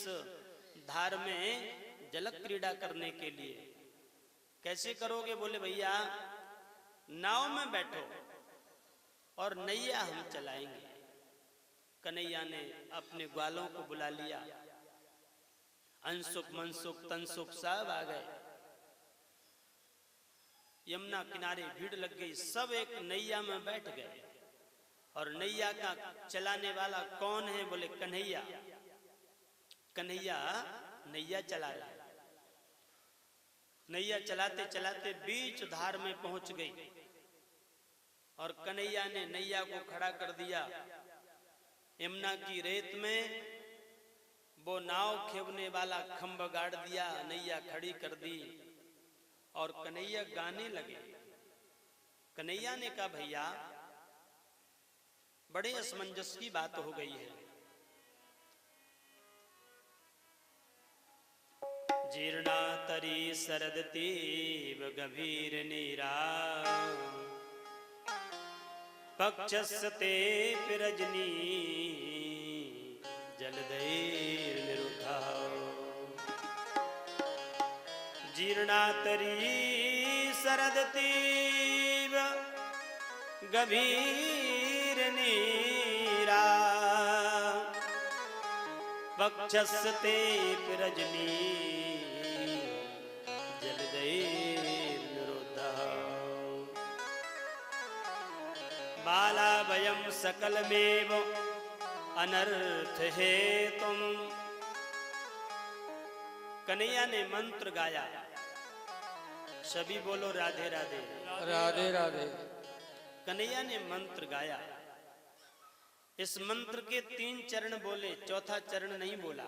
धार में जल क्रीड़ा करने के लिए। कैसे करोगे? बोले भैया नाव में बैठो और नैया हम चलाएंगे। कन्हैया ने अपने ग्वालों को बुला लिया, अंशुक मनसुक तनसुक सब आ गए। यमुना किनारे भीड़ लग गई, सब एक नैया में बैठ गए। और नैया का चलाने वाला कौन है? बोले कन्हैया। कन्हैया नैया चला रहा है। नैया चलाते चलाते बीच धार में पहुंच गई और कन्हैया ने नैया को खड़ा कर दिया। यमुना की रेत में वो नाव खेवने वाला खंभ गाड़ दिया, नैया खड़ी कर दी और कन्हैया गाने लगे। कन्हैया ने कहा भैया बड़े असमंजस की बात हो गई है। जीर्णातरी सरदतीव गभीर नीरा पक्षस्ते रजनी जलदैर निरुद्धा। जीर्णातरी सरदतीव गभीर नीरा पक्षस्ते रजनी जलदैर निरुद्धा। बाला वयं सकलमेव अनर्थ है तुम। कन्हैया ने मंत्र गाया, सभी बोलो राधे राधे। राधे राधे। कन्हैया ने मंत्र गाया। इस मंत्र के 3 चरण बोले, चौथा चरण नहीं बोला।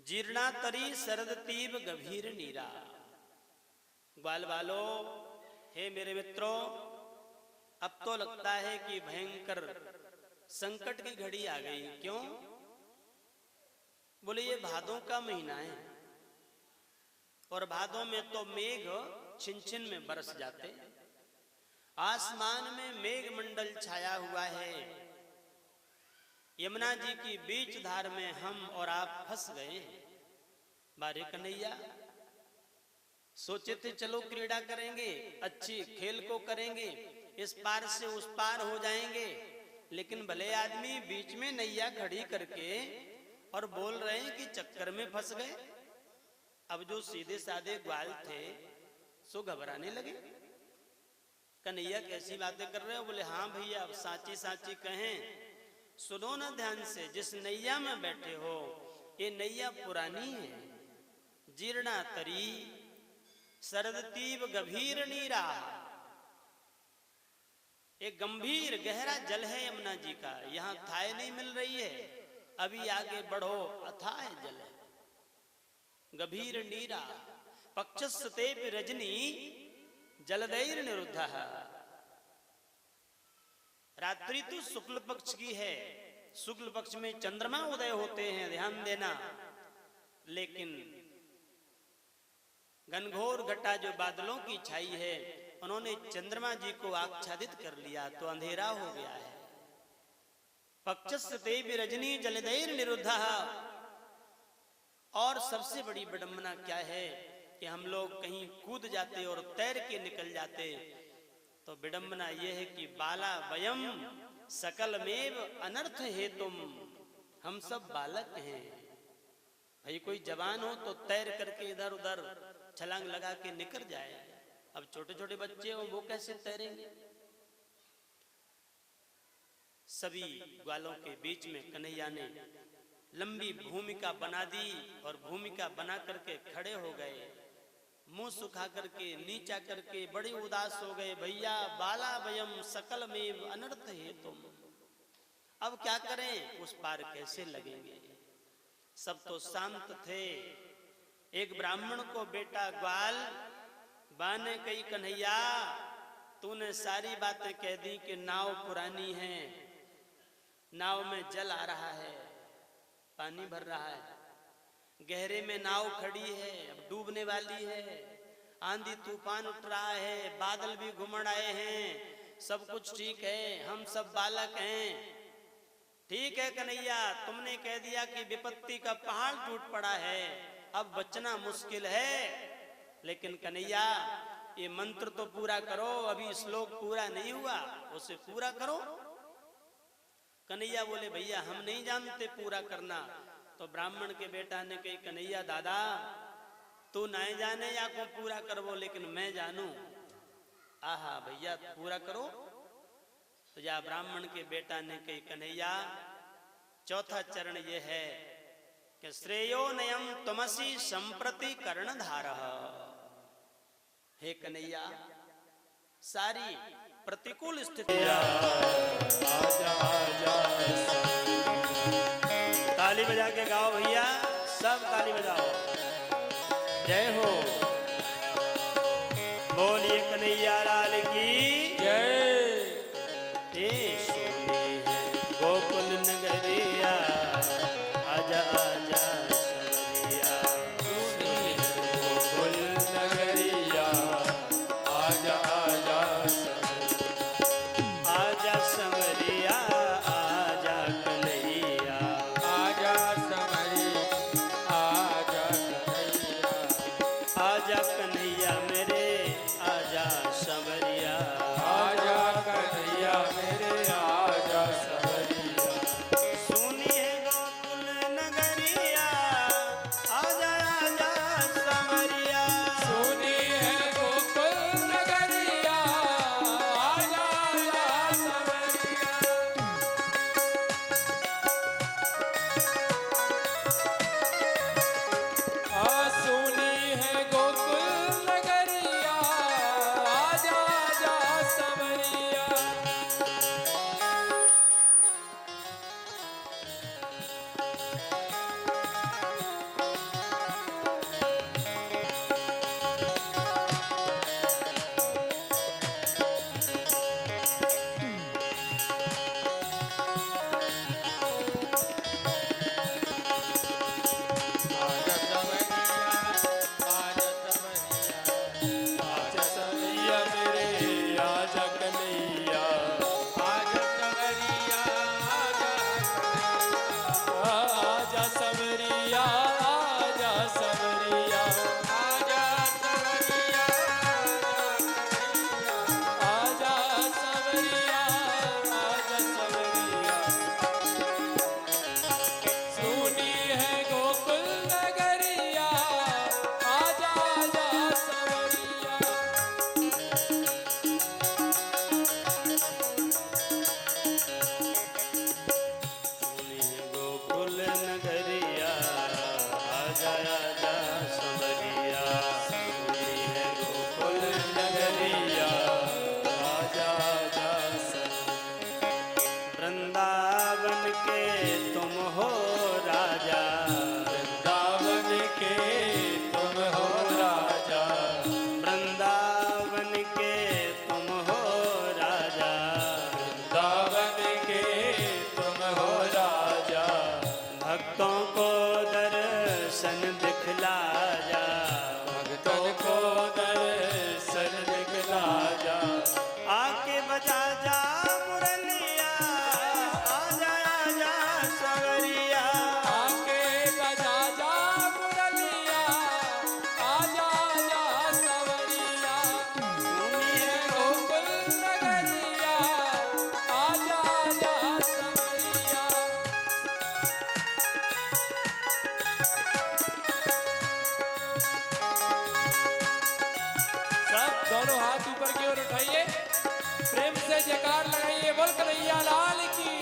जीर्णातरी सरदतीव गभीर नीरा। ग्वाल वालो, हे मेरे मित्रों, अब तो लगता है कि भयंकर संकट की घड़ी आ गई। क्यों? बोले ये भादों का महीना है और भादों में तो मेघ छिन छिन में बरस जाते। आसमान में मेघ मंडल छाया हुआ है। यमुना जी की बीच धार में हम और आप फंस गए। बारे कन्हैया, सोचे थे चलो क्रीड़ा करेंगे, अच्छी खेल को करेंगे, इस पार से उस पार हो जाएंगे, लेकिन भले आदमी बीच में नैया खड़ी करके और बोल रहे हैं कि चक्कर में फंस गए। अब जो सीधे साधे ग्वाल थे सो घबराने लगे। कन्हैया कैसी बातें कर रहे हो? बोले हाँ भैया, अब साची साची कहें, सुनो ना ध्यान से। जिस नैया में बैठे हो ये नैया पुरानी है। जीर्णा तरी सरदतीव गभीर नीरा। एक गंभीर गहरा जल है यमुना जी का, यहाँ थाय नहीं मिल रही है, अभी आगे बढ़ो, अथाह जल है। गभीर नीरा पक्षस्ते रजनी जलदैर निरुद्धा। रात्रि तो शुक्ल पक्ष की है, शुक्ल पक्ष में चंद्रमा उदय होते हैं, ध्यान देना। लेकिन घनघोर घटा जो बादलों की छाई है, उन्होंने चंद्रमा जी को आच्छादित कर लिया तो अंधेरा हो गया है। पक्षस्ते रजनी जलदैर निरुद्धा। और सबसे बड़ी विडंबना क्या है कि हम लोग कहीं कूद जाते और तैर के निकल जाते, तो विडंबना यह है कि बाला वयम सकलमेव अनर्थ है तुम। हम सब बालक हैं। भाई कोई जवान हो तो तैर करके इधर उधर छलांग लगा के निकल जाए। अब छोटे छोटे बच्चे हो, वो कैसे तैरेंगे? सभी ग्वालों के बीच में कन्हैया ने लंबी भूमिका बना दी और भूमिका बना करके खड़े हो गए, मुंह सुखा करके नीचा करके बड़े उदास हो गए। भैया बाला वयम सकल में अनर्थ है तुम। अब क्या करें, उस पार कैसे लगेंगे? सब तो शांत थे। एक ब्राह्मण को बेटा ग्वाल बाने कही, कन्हैया तूने सारी बातें कह दी कि नाव पुरानी है, नाव में जल आ रहा है, पानी भर रहा है, गहरे में नाव खड़ी है, अब डूबने वाली है, आंधी तूफान उठ रहा है, बादल भी घुमड़ आए हैं, सब कुछ ठीक है, हम सब बालक हैं, ठीक है कन्हैया, तुमने कह दिया कि विपत्ति का पहाड़ टूट पड़ा है, अब बचना मुश्किल है, लेकिन कन्हैया ये मंत्र तो पूरा करो, अभी श्लोक पूरा नहीं हुआ, उसे पूरा करो। कन्हैया बोले भैया हम नहीं जानते पूरा करना। तो ब्राह्मण के बेटा ने कही कन्हैया दादा तू नहीं जाने या को पूरा करवो, लेकिन मैं जानू। आहा भैया पूरा करो। तो या ब्राह्मण के बेटा ने कही कन्हैया चौथा चरण ये है कि श्रेयो नयम तमसी संप्रति कर्णधारः। हे कन्हैया सारी प्रतिकूल स्थिति ताली बजा के गाओ भैया, सब ताली बजाओ, जय हो। बोलिए कन्हैया लाल की जय। गोकुल नगरिया आजा आजा सवरिया, गोकुल नगरिया आजा आजा आजा सवरिया आजा कन्हैया, आजा समरी आजा कन्हैया, आजा कन्हैया मेरे आजा सवरिया, आजा कन्हैया मेरे आजा सवरिया। सुनिए गोकुल नगरिया आजा आजा सवरिया, सुनी है गोकुल नगरिया आजा आजा सवरिया। सुनी है गोकुल नगरिया आजा आजा सवरिया। आजा सवरिया आजा सवरिया, आजा सवरिया मेरे आजा कन्हैया, आजा सवरिया आजा सवरिया, आजा सवरिया आजा सवरिया, आजा सवरिया आजा सवरिया। सुनी है गोकुल नगरिया आजा आजा सवरिया। सुनिए गोकुल नगरिया आजा आजा सवरिया, सुनिए गोकुल नगरिया आजा आजा सवरिया। वृंदावन के तुम हो राजा, वृंदावन के तुम हो राजा, वृंदावन के तुम हो राजा, वृंदावन के तुम हो राजा। भक्तों को दर्शन दिखला जा, भक्तों को दर्शन दिखला जा, आके बजा जा मुरलिया आजा आजा सवरिया, आके बजा जा मुरलिया आजा आजा सवरिया। सुनिए गोकुल नगरिया आजा आजा सवरिया। सब दोनों हाथ ऊपर की ओर उठाइए, प्रेम से जयकार लगाइए, बोल कन्हैया लाल की,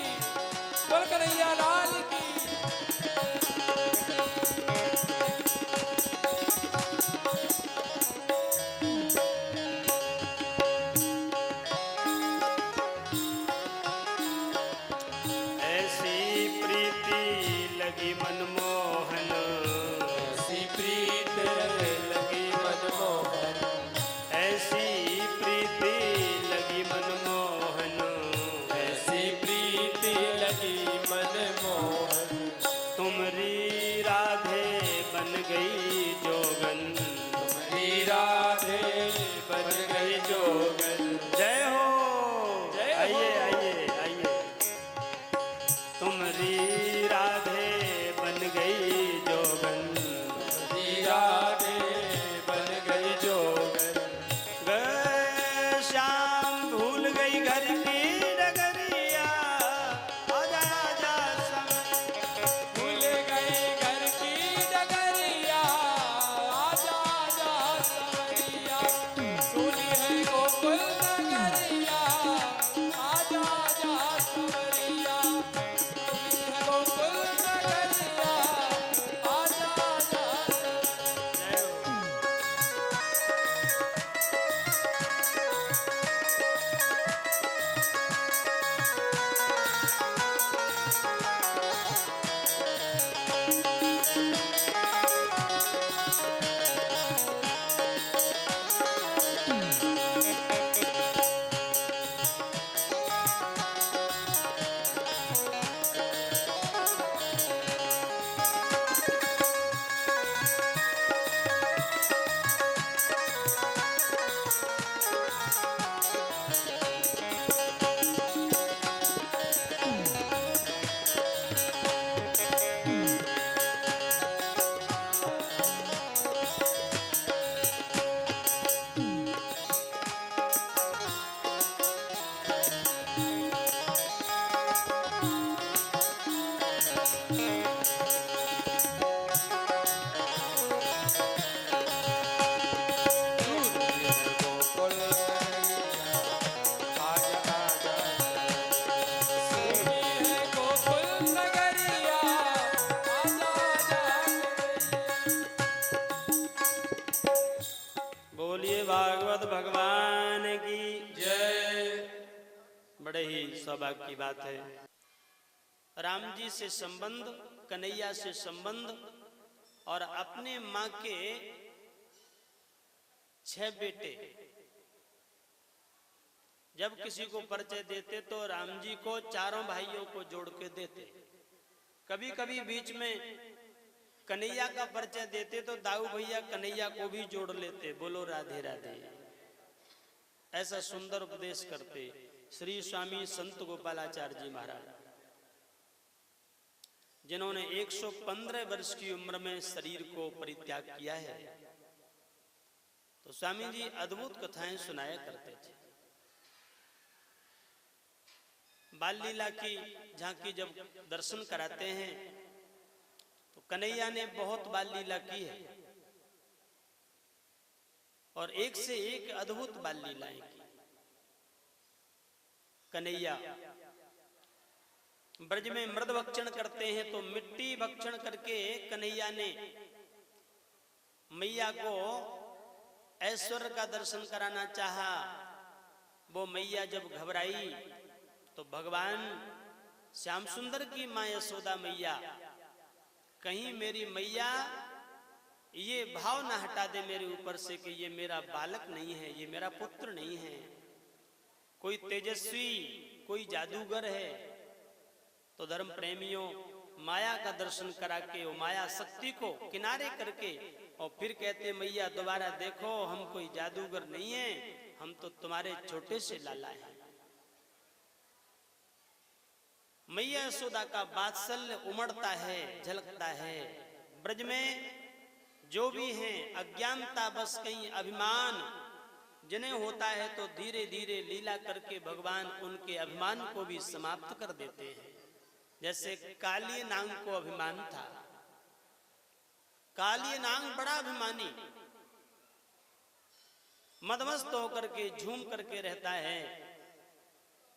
बोल कन्हैया लाल की। ऐसी प्रीति लगी मनमोहन, ऐसी प्रीत लगी मनमोहन, ऐसी प्रीति लगी मनमोहन, ऐसी प्रीति लगी मनमोहन। गोकुल आज आजा गोकुल नगरिया आजा आजा बोलिए भागवत भगवान की जय। बड़े ही सौभाग्य की बात है, राम जी से संबंध, कन्हैया से संबंध, और अपने माँ के 6 बेटे। जब किसी को परिचय देते तो राम जी को चारों भाइयों को जोड़ के देते। कभी कभी बीच में कन्हैया का परिचय देते तो दाऊ भैया कन्हैया को भी जोड़ लेते। बोलो राधे राधे। ऐसा सुंदर उपदेश करते श्री स्वामी संत गोपालाचार्य जी महाराज, जिन्होंने 115 वर्ष की उम्र में शरीर को परित्याग किया है। तो स्वामी जी अद्भुत कथाएं सुनाया करते थे। बाल लीला की झांकी जब दर्शन कराते हैं तो कन्हैया ने बहुत बाल लीला की है और एक से एक अद्भुत बाल लीलाएं की। कन्हैया ब्रज में मृद भक्षण करते हैं तो मिट्टी भक्षण करके कन्हैया ने मैया को ऐश्वर्य का दर्शन कराना चाहा। वो मैया जब घबराई तो भगवान श्याम सुंदर की मां यशोदा मैया, कहीं मेरी मैया ये भाव ना हटा दे मेरे ऊपर से कि ये मेरा बालक नहीं है, ये मेरा पुत्र नहीं है, कोई तेजस्वी, कोई जादूगर है। तो धर्म प्रेमियों माया का दर्शन करा के वो माया शक्ति को किनारे करके और फिर कहते मैया दोबारा देखो, हम कोई जादूगर नहीं है, हम तो तुम्हारे छोटे से लाला हैं। मैया यशोदा का वात्सल्य उमड़ता है, झलकता है। ब्रज में जो भी हैं अज्ञानता बस कहीं अभिमान जिन्हें होता है तो धीरे धीरे लीला करके भगवान उनके अभिमान को भी समाप्त कर देते हैं। जैसे काली नांग को अभिमान था, काली नांग बड़ा अभिमानी, मदमस्त होकर के झूम करके रहता है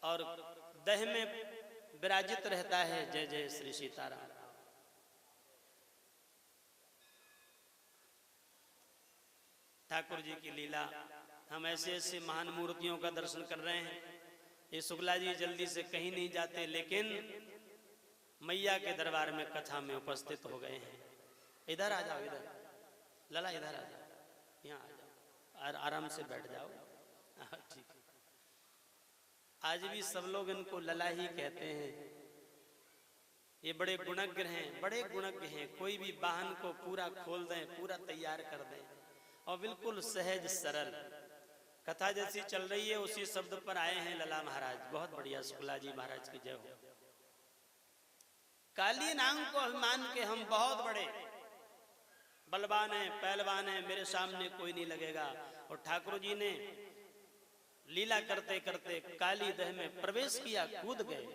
और दह में विराजित रहता है। जय जय श्री सीताराम। ठाकुर जी की लीला, हम ऐसे ऐसे महान मूर्तियों का दर्शन कर रहे हैं। ये शुक्ला जी जल्दी से कहीं नहीं जाते, लेकिन मैया के दरबार में कथा में उपस्थित हो गए हैं। इधर आ जाओ, इधर लला, इधर आ जाओ, यहाँ आ जाओ और आराम से बैठ जाओ। ठीक है। आज भी सब लोग इनको लला ही कहते हैं। ये बड़े गुणज्ञ हैं, बड़े गुणज्ञ हैं। कोई भी वाहन को पूरा खोल दें, पूरा तैयार कर दें और बिल्कुल सहज सरल। कथा जैसी चल रही है उसी शब्द पर आए हैं लला महाराज। बहुत बढ़िया, शुक्ला जी महाराज की जय हो। काली नांग को अभिमान के हम बहुत बड़े बलवान हैं, पहलवान हैं, मेरे सामने कोई नहीं लगेगा। और ठाकुर जी ने लीला करते करते काली दह में प्रवेश किया, कूद गए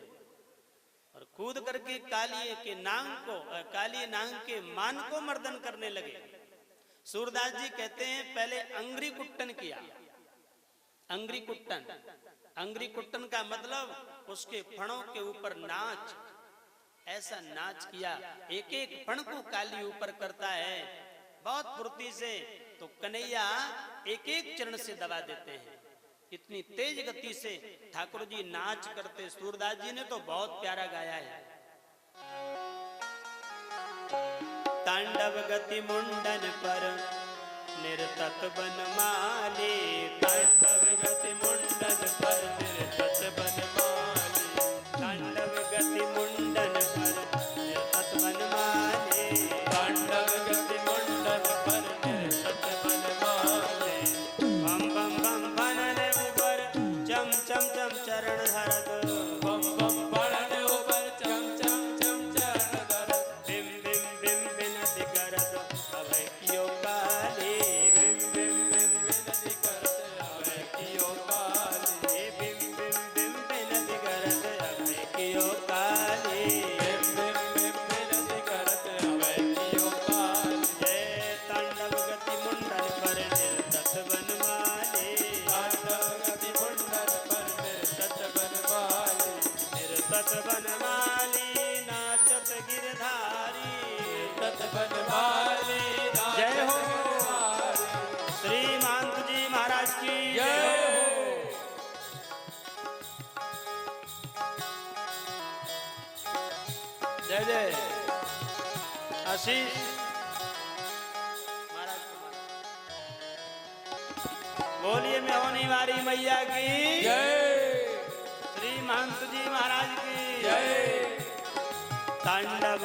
और कूद करके काली के नांग को, काली नांग के मान को मर्दन करने लगे। सूरदास जी कहते हैं पहले अंग्री कुट्टन किया। अंग्री कुट्टन, अंग्री कुट्टन का मतलब उसके फणों के ऊपर नाच, ऐसा नाच किया। एक एक फण को काली ऊपर करता है बहुत फुर्ती से, तो कन्हैया एक एक चरण से दबा देते हैं। इतनी तेज गति से ठाकुर जी नाच करते। सूरदास जी ने तो बहुत प्यारा गाया है। तांडव गति मुंडन पर निर्तत बनमाली, तांडव गति मुंडन पर निर्तत बनमाली, तांडव गति मुंडन पर निर्तत बनमाली, तांडव गति मुंडन पर निर्तत बनमाली। बम बम बम बनने ऊपर चम चम चम चरण धरत, बम बम बनने ऊपर चम चम चम चरण धरत, बिम बिम बिम बिनति करत अभय कियो काली, बिम बिम बिम विनति करत अभय कियो काली, बिम बिम बिम बिनति करत अभय कियो काली, बिम बिम बिम विनति बनवाली जय हो श्री महंत जी महाराज की जय हो। जय जय आशीष महाराज बोलिए मेहनी वाली मैया की जय श्री महंत जी महाराज की जय। तांडव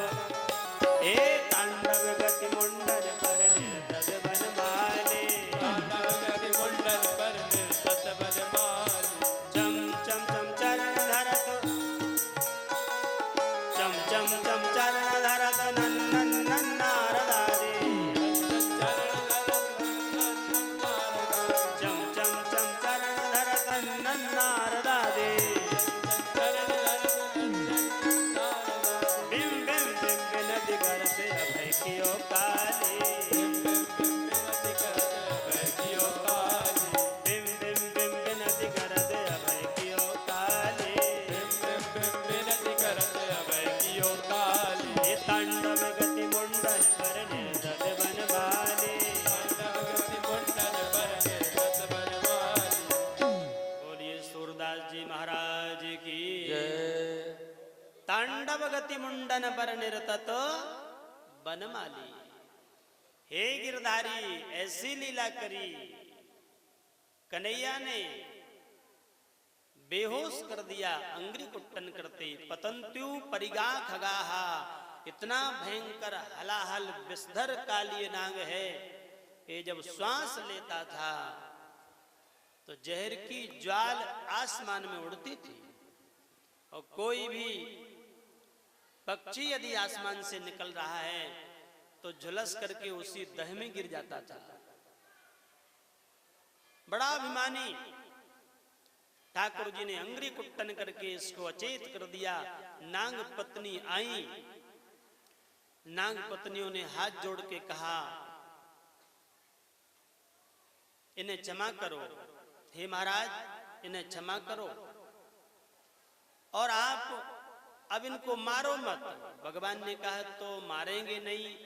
हे तांडव गति मुंडन पर निर्तद बनवाले तांडव गति मुंडन पर निर्तत बनवाली चम चम चम चरण धरत चम चम चम चरण धरत नन्नन नन्नारदारे चम चम चम चरण धरत नन्नारदारे बिम बिम बिम बिनति करते अभय कियो काले बिम बिम बिम बिनति करते अभय कियो काले ये तांडव गति मुंडन पर निर्तद बनवाले बोलिए सूरदास जी महाराज की तांडव गति मुंडन पर निर्तत बनमाली हे गिरधारी ऐसी लीला करी कन्हैया ने बेहोश कर दिया अंग्री कुट्टन करते पतंत्यु परिगा खगाहा इतना भयंकर हलाहल विषधर कालिय नाग है कि जब श्वास लेता था तो जहर की ज्वाल आसमान में उड़ती थी और कोई भी पक्षी यदि आसमान से निकल रहा है तो झुलस करके उसी दह में गिर जाता था। बड़ा अभिमानी ठाकुर जी ने अंग्री कुट्टन करके इसको अचेत कर दिया। नाग पत्नी आई, नाग पत्नियों ने हाथ जोड़ के कहा इन्हें क्षमा करो, हे महाराज इन्हें क्षमा करो और आप अब इनको मारो मत। भगवान ने कहा तो मारेंगे नहीं,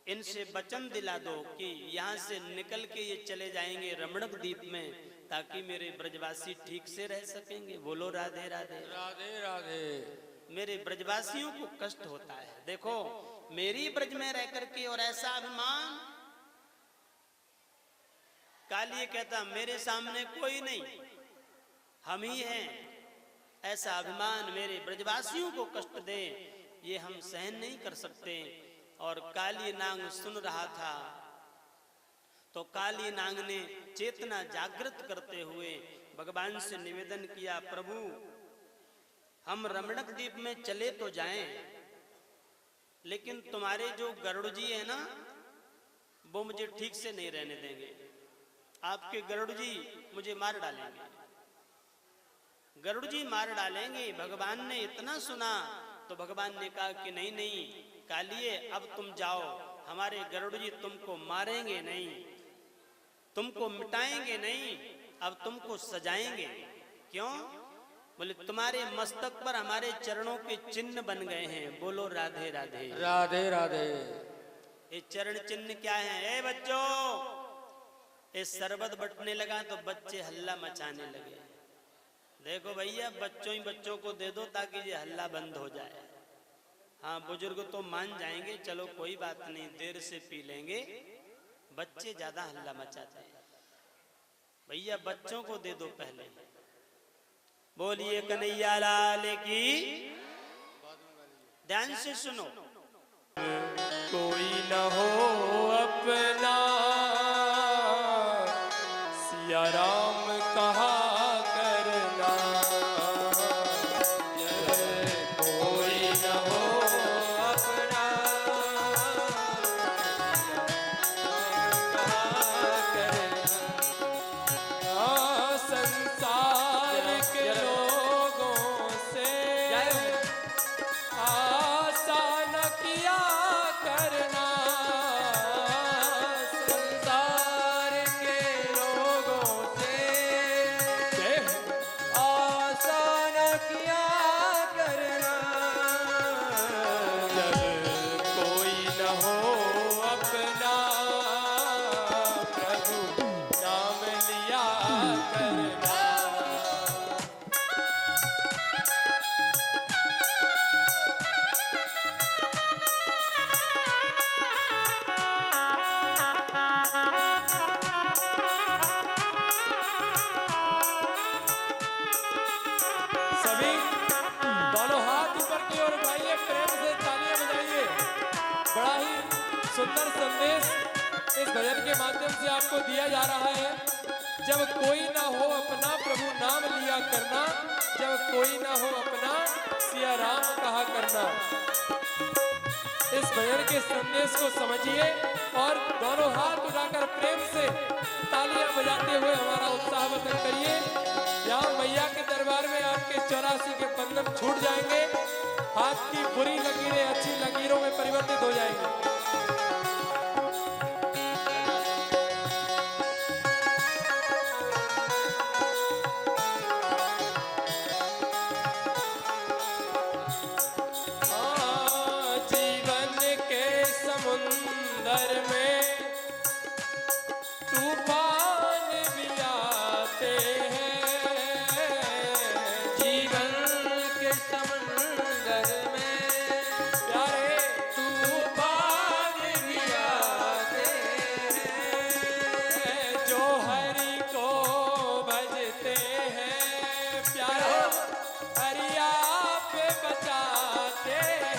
इनसे वचन दिला दो कि यहाँ से निकल के ये चले जाएंगे रमणक द्वीप में ताकि मेरे ब्रजवासी ठीक से रह सकेंगे। बोलो राधे राधे राधे राधे। मेरे ब्रजवासियों को कष्ट होता है। देखो मेरी ब्रज में रह करके और ऐसा अभिमान, काली कहता मेरे सामने कोई नहीं, हम ही हैं। ऐसा अभिमान मेरे ब्रजवासियों को कष्ट दे, ये हम सहन नहीं कर सकते। और काली नाग सुन रहा था तो काली नाग ने चेतना जागृत करते हुए भगवान से निवेदन किया, प्रभु हम रमणक द्वीप में चले तो जाएं, लेकिन तुम्हारे जो गरुड़ जी है ना वो मुझे ठीक से नहीं रहने देंगे। आपके गरुड़ जी मुझे मार डालेंगे, गरुड़ जी मार डालेंगे। भगवान ने इतना सुना तो भगवान ने कहा कि नहीं नहीं कालिए अब तुम जाओ, हमारे गरुड़ जी तुमको मारेंगे नहीं, तुमको मिटाएंगे नहीं, अब तुमको सजाएंगे। क्यों? बोले तुम्हारे मस्तक पर हमारे चरणों के चिन्ह बन गए हैं। बोलो राधे राधे राधे राधे। ये चरण चिन्ह क्या है? ए बच्चों, ये शरबत बटने लगा तो बच्चे हल्ला मचाने लगे। देखो भैया बच्चों ही बच्चों को दे दो ताकि ये हल्ला बंद हो जाए। हाँ बुजुर्ग तो मान जाएंगे, चलो कोई बात नहीं देर से पी लेंगे, बच्चे ज्यादा हल्ला मचाते हैं। भैया बच्चों को दे दो पहले। बोलिए कन्हैया लाल की। ध्यान से सुनो, कोई न हो अपना सिया राम कहा करना, कोई न हो अपना कहा करना। संसार के लोगों से आशा न सुंदर संदेश इस भजन के माध्यम से आपको दिया जा रहा है। जब कोई ना हो अपना प्रभु नाम लिया करना, जब कोई ना हो अपना सिया राम कहा करना। इस भजन के संदेश को समझिए और दोनों हाथ उठाकर प्रेम से तालियां बजाते हुए हमारा उत्साह वर्धन करिए। यहाँ मैया के दरबार में आपके 84 के बंधन छूट जाएंगे, हाथ की बुरी लकीरें अच्छी लकीरों में परिवर्तित हो जाएंगी। समुंदर में तूफान भी आते हैं, जीवन के समंदर में प्यारे तूफान भी आते हैं। जो हरि को भजते हैं, प्यारे हरि आप बचाते हैं।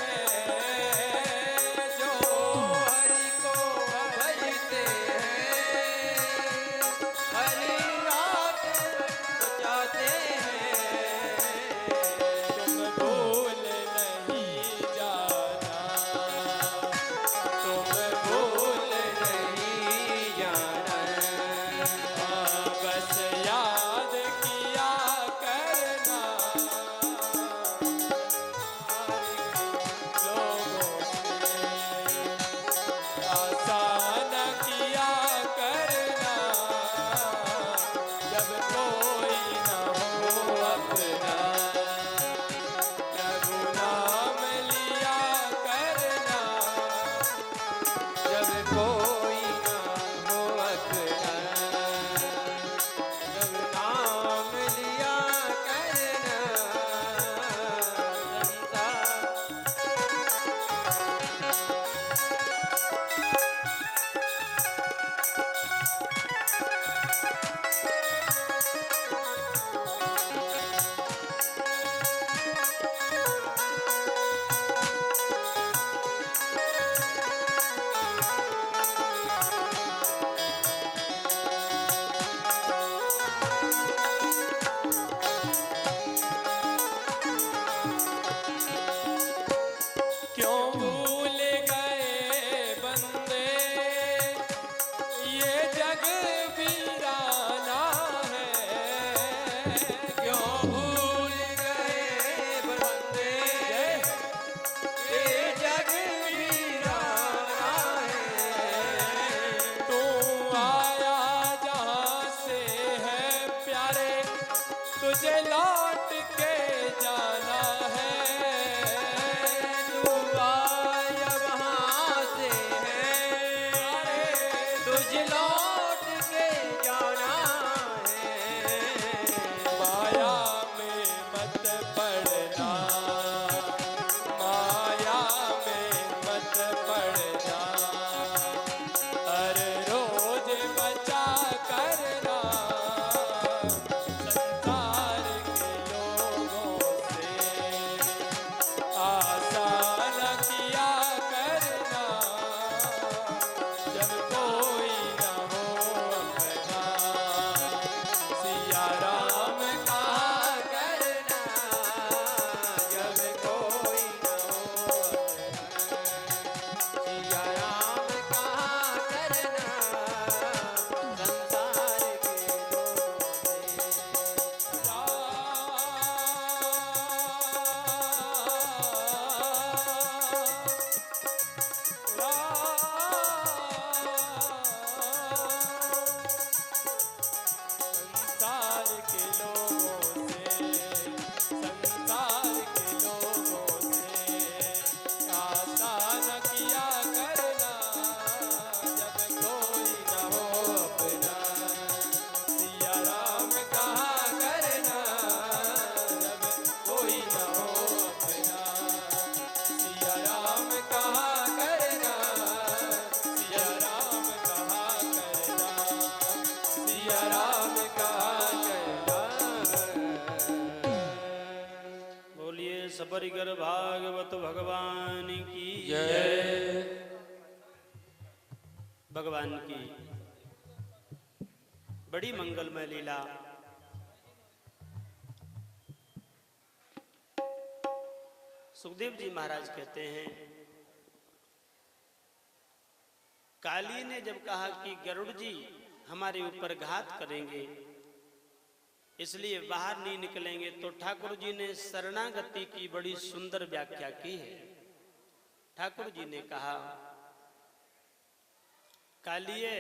तुझे लौट के जाना है, तू आया वहाँ से है, तुझे लौट के जाना है। माया में मत पड़ना, माया में मत पड़ना, हर रोज बचा करना संसार के लोगों से, आशा न किया करना जब कोई न हो अपना, सिया राम कहा करना जब कोई न हो अपना, सिया राम कहा करना संसार के लोगों से। संसार के लोगों से, संसार के लोगों से आशा न किया करना जब कोई न हो अपना, सिया राम कहा करना जब कोई न हो अपना, सिया राम कहा करना, सिया राम कहा करना, सिया राम कहा करना। बोलिए सपरिकर भागवत भगवान की जय। भगवान की बड़ी मंगलमय लीला। सुखदेव जी महाराज कहते हैं, काली ने जब कहा कि गरुड़ जी हमारे ऊपर घात करेंगे इसलिए बाहर नहीं निकलेंगे, तो ठाकुर जी ने शरणागति की बड़ी सुंदर व्याख्या की है। ठाकुर जी ने कहा, कालिए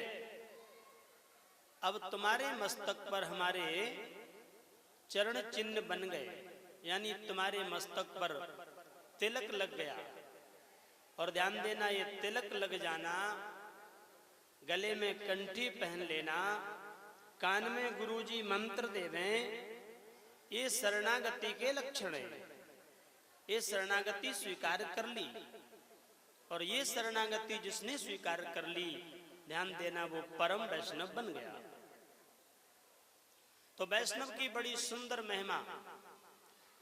अब तुम्हारे मस्तक पर हमारे चरण चिन्ह बन गए, यानी तुम्हारे मस्तक पर तिलक लग गया। और ध्यान देना, ये तिलक लग जाना, गले में कंठी पहन लेना, कान में गुरुजी मंत्र देवें, ये शरणागति के लक्षण है। ये शरणागति स्वीकार कर ली, और ये शरणागति जिसने स्वीकार कर ली, ध्यान देना, वो परम वैष्णव बन गया। तो वैष्णव की बड़ी सुंदर महिमा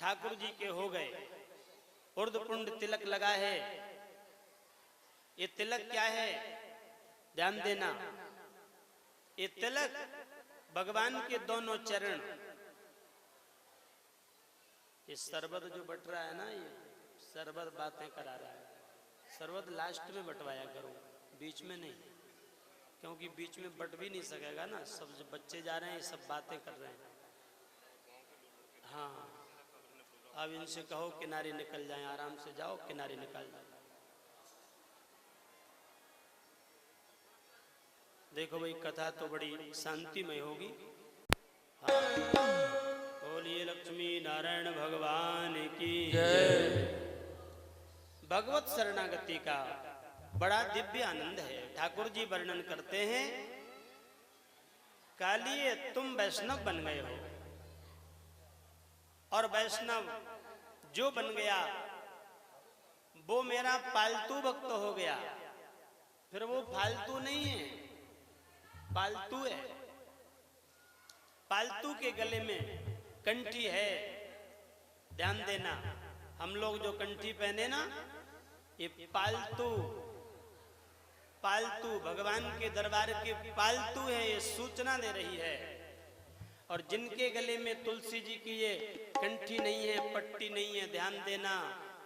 ठाकुर जी के हो गए। उर्धपुंड तिलक लगा है। ये तिलक क्या है? ध्यान देना, ये तिलक भगवान के दोनों चरण। ये शरबत जो बट रहा है ना, ये शरबत बातें करा रहा है। शरबत लास्ट में बटवाया करो, बीच में नहीं, क्योंकि बीच में बट भी नहीं सकेगा ना। सब जो बच्चे जा रहे हैं, ये सब बातें कर रहे हैं। हाँ, अब इनसे कहो किनारे निकल जाएं, आराम से जाओ, किनारे निकल जाओ। देखो भाई, कथा तो बड़ी शांतिमय होगी। हाँ। बोलिए लक्ष्मी नारायण भगवान की जय। भगवत शरणागति का बड़ा दिव्य आनंद है। ठाकुर जी वर्णन करते हैं, कालिए तुम वैष्णव बन गए हो, और वैष्णव जो बन गया वो मेरा पालतू भक्त हो गया। फिर वो फालतू नहीं है, पालतू है। पालतू के गले में कंठी है। ध्यान देना, हम लोग जो कंठी पहने ना, ये पालतू पालतू भगवान के दरबार के पालतू है, ये सूचना दे रही है। और जिनके गले में तुलसी जी की ये कंठी नहीं है, पट्टी नहीं है, ध्यान देना,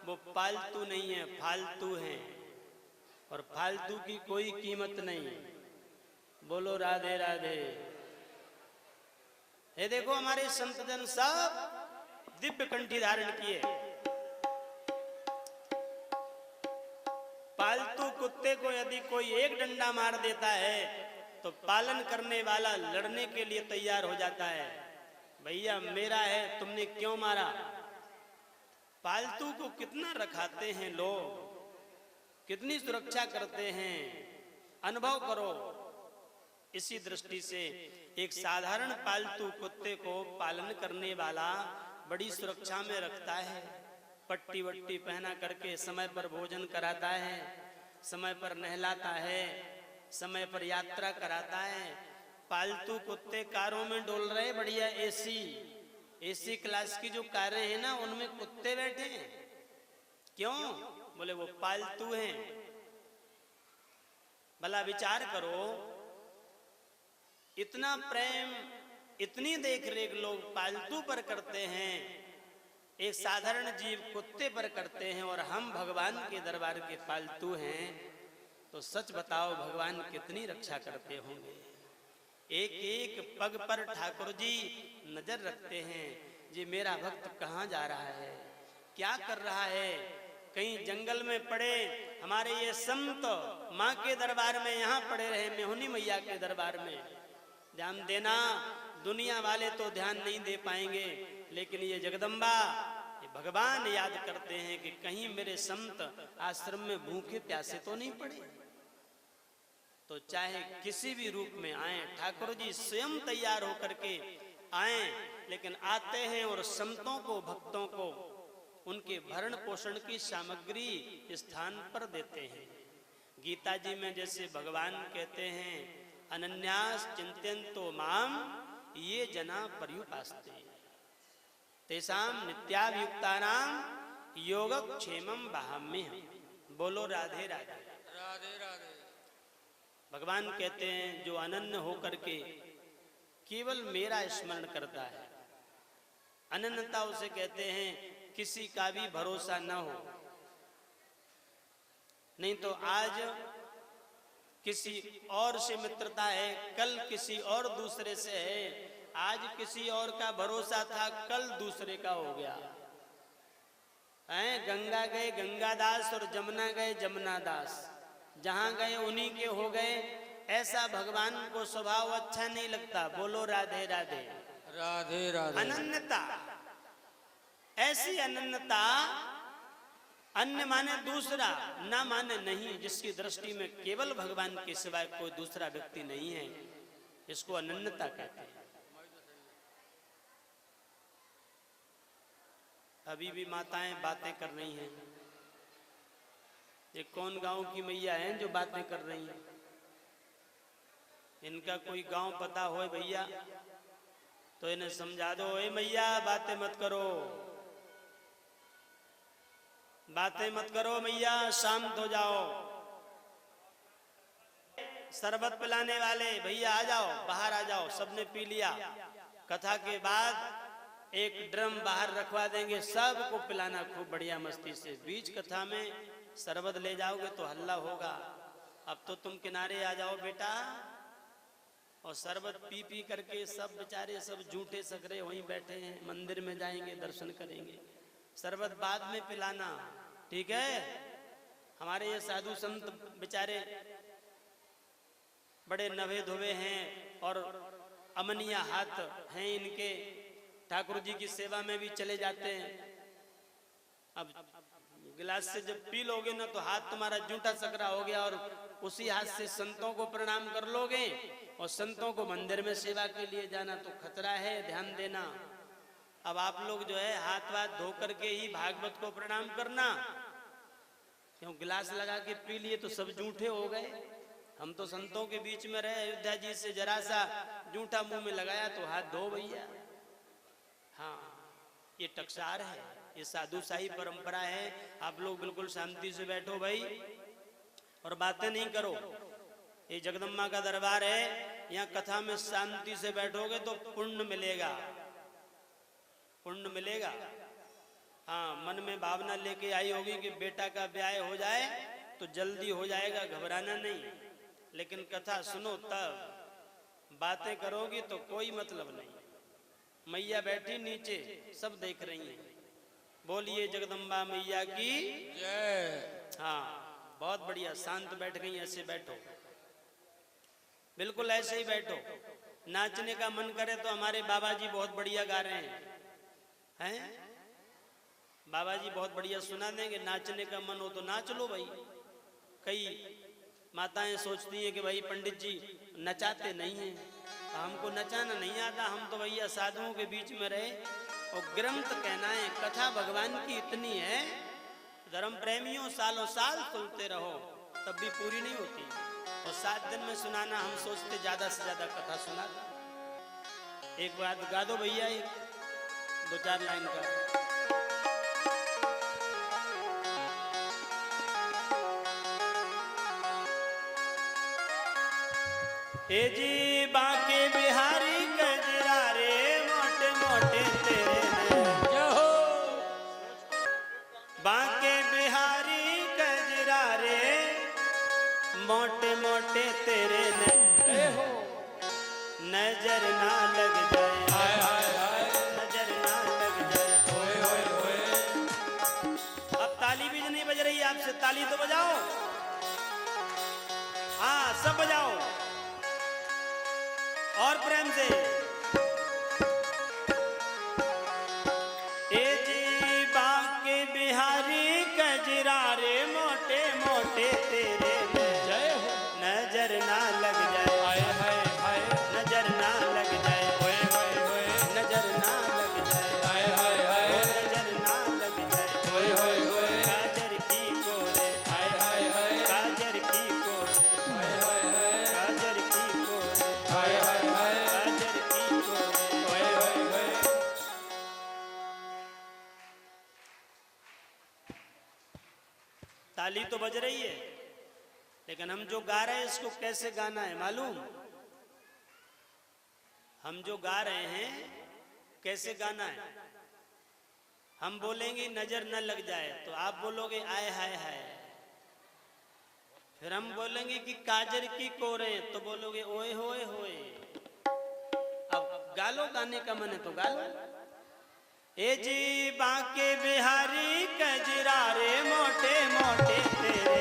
वो पालतू नहीं है, फालतू है। और फालतू की कोई कीमत नहीं। बोलो राधे राधे। ये देखो, हमारे संत जन सब दिव्य कंठी धारण किए। पालतू कुत्ते को यदि कोई एक डंडा मार देता है तो पालन करने वाला लड़ने के लिए तैयार हो जाता है। भैया मेरा है, तुमने क्यों मारा? पालतू को कितना रखाते हैं लोग, कितनी सुरक्षा करते हैं, अनुभव करो। इसी दृष्टि से एक साधारण पालतू कुत्ते को पालन करने वाला बड़ी सुरक्षा में रखता है। पट्टी वट्टी पहना करके समय पर भोजन कराता है, समय पर नहलाता है, समय पर यात्रा कराता है। पालतू कुत्ते कारों में डोल रहे, बढ़िया एसी क्लास की जो कारें हैं ना, उनमें कुत्ते बैठे हैं। क्यों? बोले वो पालतू हैं। भला विचार करो, इतना प्रेम, इतनी देख रेख लोग पालतू पर करते हैं, एक साधारण जीव कुत्ते पर करते हैं, और हम भगवान के दरबार के पालतू हैं। तो सच बताओ, भगवान कितनी रक्षा करते होंगे। एक एक पग पर ठाकुर जी नजर रखते हैं, जी मेरा भक्त कहाँ जा रहा है, क्या कर रहा है। कहीं जंगल में पड़े हमारे ये संत माँ के दरबार में, यहाँ पड़े रहे मेहुनी मैया के दरबार में। ध्यान देना, दुनिया वाले तो ध्यान नहीं दे पाएंगे, लेकिन ये जगदम्बा, ये भगवान याद करते हैं कि कहीं मेरे संत आश्रम में भूखे प्यासे तो नहीं पड़े। तो चाहे किसी भी रूप में आए, ठाकुर जी स्वयं तैयार होकर के आए, लेकिन आते हैं और संतों को, भक्तों को उनके भरण पोषण की सामग्री स्थान पर देते हैं। गीता जी में जैसे भगवान कहते हैं, अनन्यास चिंत्यन्तो माम ये जना पर्युपास्ते तेषाम नित्याभियुक्तानां योगक्षेमं वहाम्यहम्। बोलो राधे राधे। राधे राधे। भगवान कहते हैं जो अनन्य होकर के केवल मेरा स्मरण करता है, अनन्यता उसे कहते हैं किसी का भी भरोसा न हो। नहीं तो आज किसी और से मित्रता है, कल किसी और दूसरे से है, आज किसी और का भरोसा था, कल दूसरे का हो गया है। गंगा गए गंगादास और जमुना गए जमुनादास, जहां गए उन्हीं के हो गए। ऐसा भगवान को स्वभाव अच्छा नहीं लगता। बोलो राधे राधे। राधे राधे। अनन्यता, ऐसी अनन्यता, अन्य माने दूसरा, ना माने नहीं, जिसकी दृष्टि में केवल भगवान के सिवाय कोई दूसरा व्यक्ति नहीं है, इसको अनन्यता कहते हैं। अभी भी माताएं बातें कर रही हैं। ये कौन गांव की मैया हैं जो बातें कर रही हैं? इनका कोई गांव पता हो भैया तो इन्हें समझा दो, ए मैया बातें मत करो, बातें मत करो मैया, शांत हो जाओ। शरबत पिलाने वाले भैया आ जाओ, बाहर आ जाओ। सबने पी लिया। कथा के बाद एक ड्रम बाहर रखवा देंगे, सबको पिलाना खूब बढ़िया मस्ती से। बीच कथा में शरबत ले जाओगे तो हल्ला होगा। अब तो तुम किनारे आ जाओ बेटा, और शरबत पी पी करके सब बेचारे सब झूठे सकरे वहीं बैठे हैं, मंदिर में जाएंगे दर्शन करेंगे। शरबत बाद में पिलाना, ठीक है? हमारे ये साधु संत बेचारे बड़े नवे धोवे हैं और अमनिया हाथ हैं इनके, ठाकुर जी की सेवा में भी चले जाते हैं। अब गिलास से जब पी लोगे ना तो हाथ तुम्हारा जूठा सकरा हो गया, और उसी हाथ से संतों को प्रणाम कर लोगे, और संतों को मंदिर में सेवा के लिए जाना तो खतरा है, ध्यान देना। अब आप लोग जो है हाथ वाथ धो करके ही भागवत को प्रणाम करना, क्यों गिलास लगा के पी लिए तो सब जूठे हो गए। हम तो संतों के बीच में रहे, अयोध्या जी से जरा सा जूठा मुंह में लगाया तो हाथ धो भैया। हाँ, ये टकसार है, ये साधु शाही परंपरा है। आप लोग बिल्कुल शांति से बैठो भाई, और बातें नहीं करो। ये जगदम्बा का दरबार है, यहाँ कथा में शांति से बैठोगे तो पुण्य मिलेगा, पुण्य मिलेगा। हाँ, मन में भावना लेके आई होगी कि बेटा का ब्याह हो जाए तो जल्दी हो जाएगा, घबराना नहीं। लेकिन कथा सुनो तब, बातें करोगी तो कोई मतलब नहीं। मैया बैठी नीचे, सब देख रही हैं। बोलिए जगदम्बा मैया की जय। हाँ, बहुत बढ़िया, शांत बैठ गई। ऐसे बैठो, बिल्कुल ऐसे ही बैठो। नाचने का मन करे तो हमारे बाबा जी बहुत बढ़िया गा रहे हैं? बाबा जी बहुत बढ़िया सुना देंगे। नाचने का मन हो तो नाच लो भाई। कई माताएं सोचती हैं कि भाई पंडित जी नचाते नहीं हैं, हमको नचाना नहीं आता, हम तो भैया साधुओं के बीच में रहे। और ग्रंथ कहना है, कथा भगवान की इतनी है, धर्म प्रेमियों सालों साल सुनते रहो तब भी पूरी नहीं होती। और 7 दिन में सुनाना हम सोचते ज्यादा से ज्यादा कथा सुना। एक बात गा दो भैया, एक 2-4 लाइन का। ए जी बाके बिहारी गजरा रे, मोटे मोटे तेरे जय हो। बाके बिहारी गजरा रे, मोटे मोटे तेरे जय हो। नजर ना लग जाए, हाय हाय हाय। नजर ना लग जाए। होए होए होए। अब ताली भी नहीं बज रही आपसे, ताली तो बजाओ। हाँ, सब बजाओ और प्रेम से। ए जी बाके बिहारी गजरा रे, मोटे मोटे तेरे जय हो। नजर ना लग जाए, हाय हाय हाय। नजर ना लग जाए, होए होए होए। नजर ना लग जाए, हाय हाय हाय। नजर ना लग जाए। होए होए होए। काजर की कोरे, हाय हाय हाय। काजर की कोरे, हाय हाय हाय। काजर की कोरे, हाय हाय हाय। काजर की कोरे। होए होए होए। ताली तो बज रही है। लेकिन हम जो गा रहे हैं इसको कैसे गाना है मालूम? हम जो गा रहे हैं कैसे गाना है? हम बोलेंगे नजर न लग जाए तो आप बोलोगे आय हाय हाय। फिर हम बोलेंगे कि काजर की कोरे तो बोलोगे ओए होए होए। अब गालो, गाने का मन है तो गालो। ए जी बांके बिहारी कजरा रे मोटे मोटे तेरे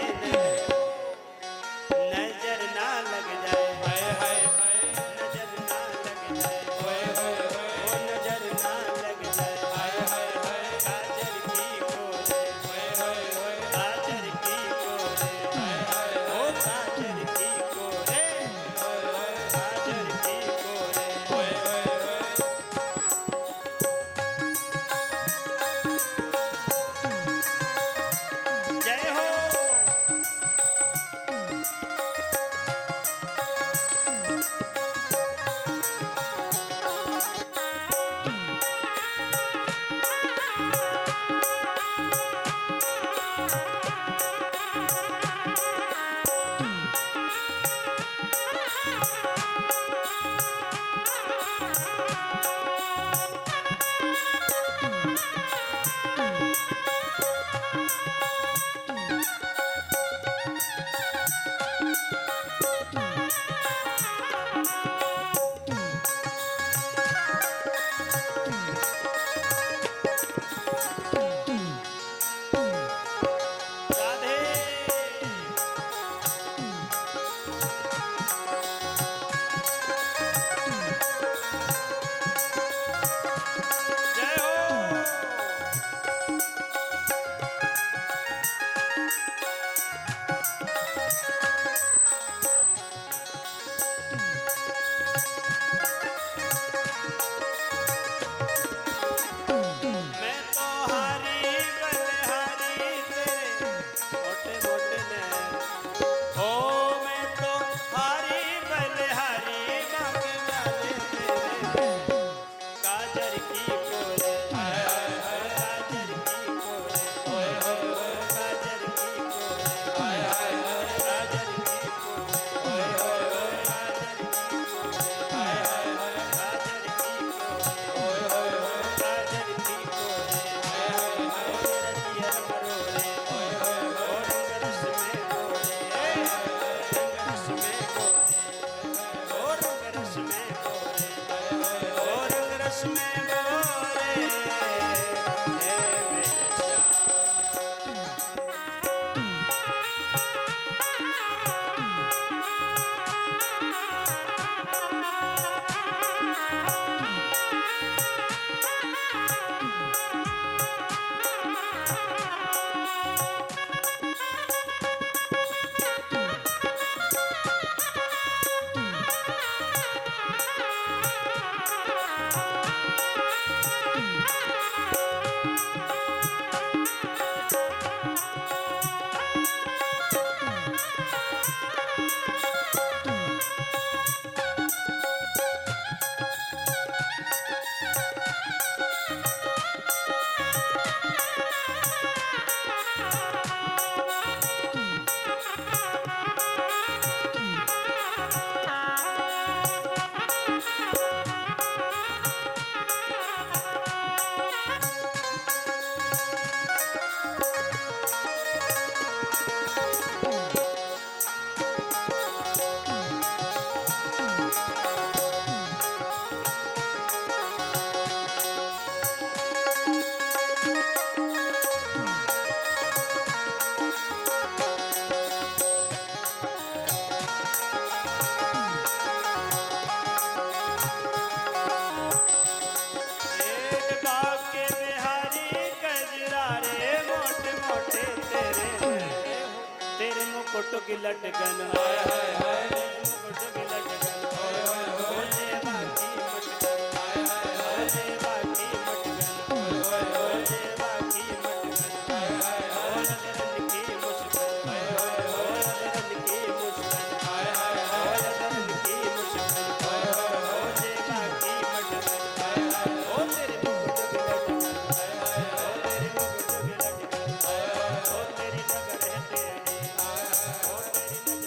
नजर ना लग जाए, हाय हाय हाय, नजर ना लग जाए, ओए होए होए, ओ नजर ना लग जाए। हाय हाय हाय, काजर की कोरे, ओए होए होए, काजर की कोरे, हाय हाय ओ हाय, काजर की कोरे, ओए होए, काजर की कोरे। ओए होए होए। जय हो। राधे। जय हो। मैं तो हारी बलहारी तेरे मोटे मोटे नैन। ओ मैं तो हारी बलहारी बांके वाले तेरे काजर की कोरे, हाय हाय हाय, काजर की कोरे, ओए होए होए, काजर की कोरे, हाय हाय हाय, काजर की कोरे, ओए होए होए, काजर की कोरे, हाय हाय हाय, काजर की कोरे, ओए होए होए, काजर की कोरे। हाय हाय हाय, ओ मेरा जिया मरोरे, ओए होए ओ होए, रंग रस में गोरे, रंग रस में गोरे, ओ रंग रस में गोरे, ओ रंग रस में गोरे, हे मेरे श्याम। एक बाके बिहारी कजरा रे मोटे मोटे तेरे मुकुट की लटकन, हाय हाय हाय, मुकुट की लटकन, ओए होए होए, बोले बाकी मटकन, हाय हाय हाय, बोले बाकी मटकन, ओए होए होए, बोले बाकी मटकन, हाय हाय हाय, ओ रन की मुस्कान, ओए होए ओ होए, रन की मुस्कान, हाय हाय ओ हाय, रन की मुस्कान, ओए होए होए, बोले बाकी मटकन, हाय हाय ओ तेरे मुकुट की लटकन, हाय हाय ओ तेरे मुकुट की लटकन, हाय हाय, ओ तेरी नगर है तेरी, हाय हाय, ओ तेरी नगर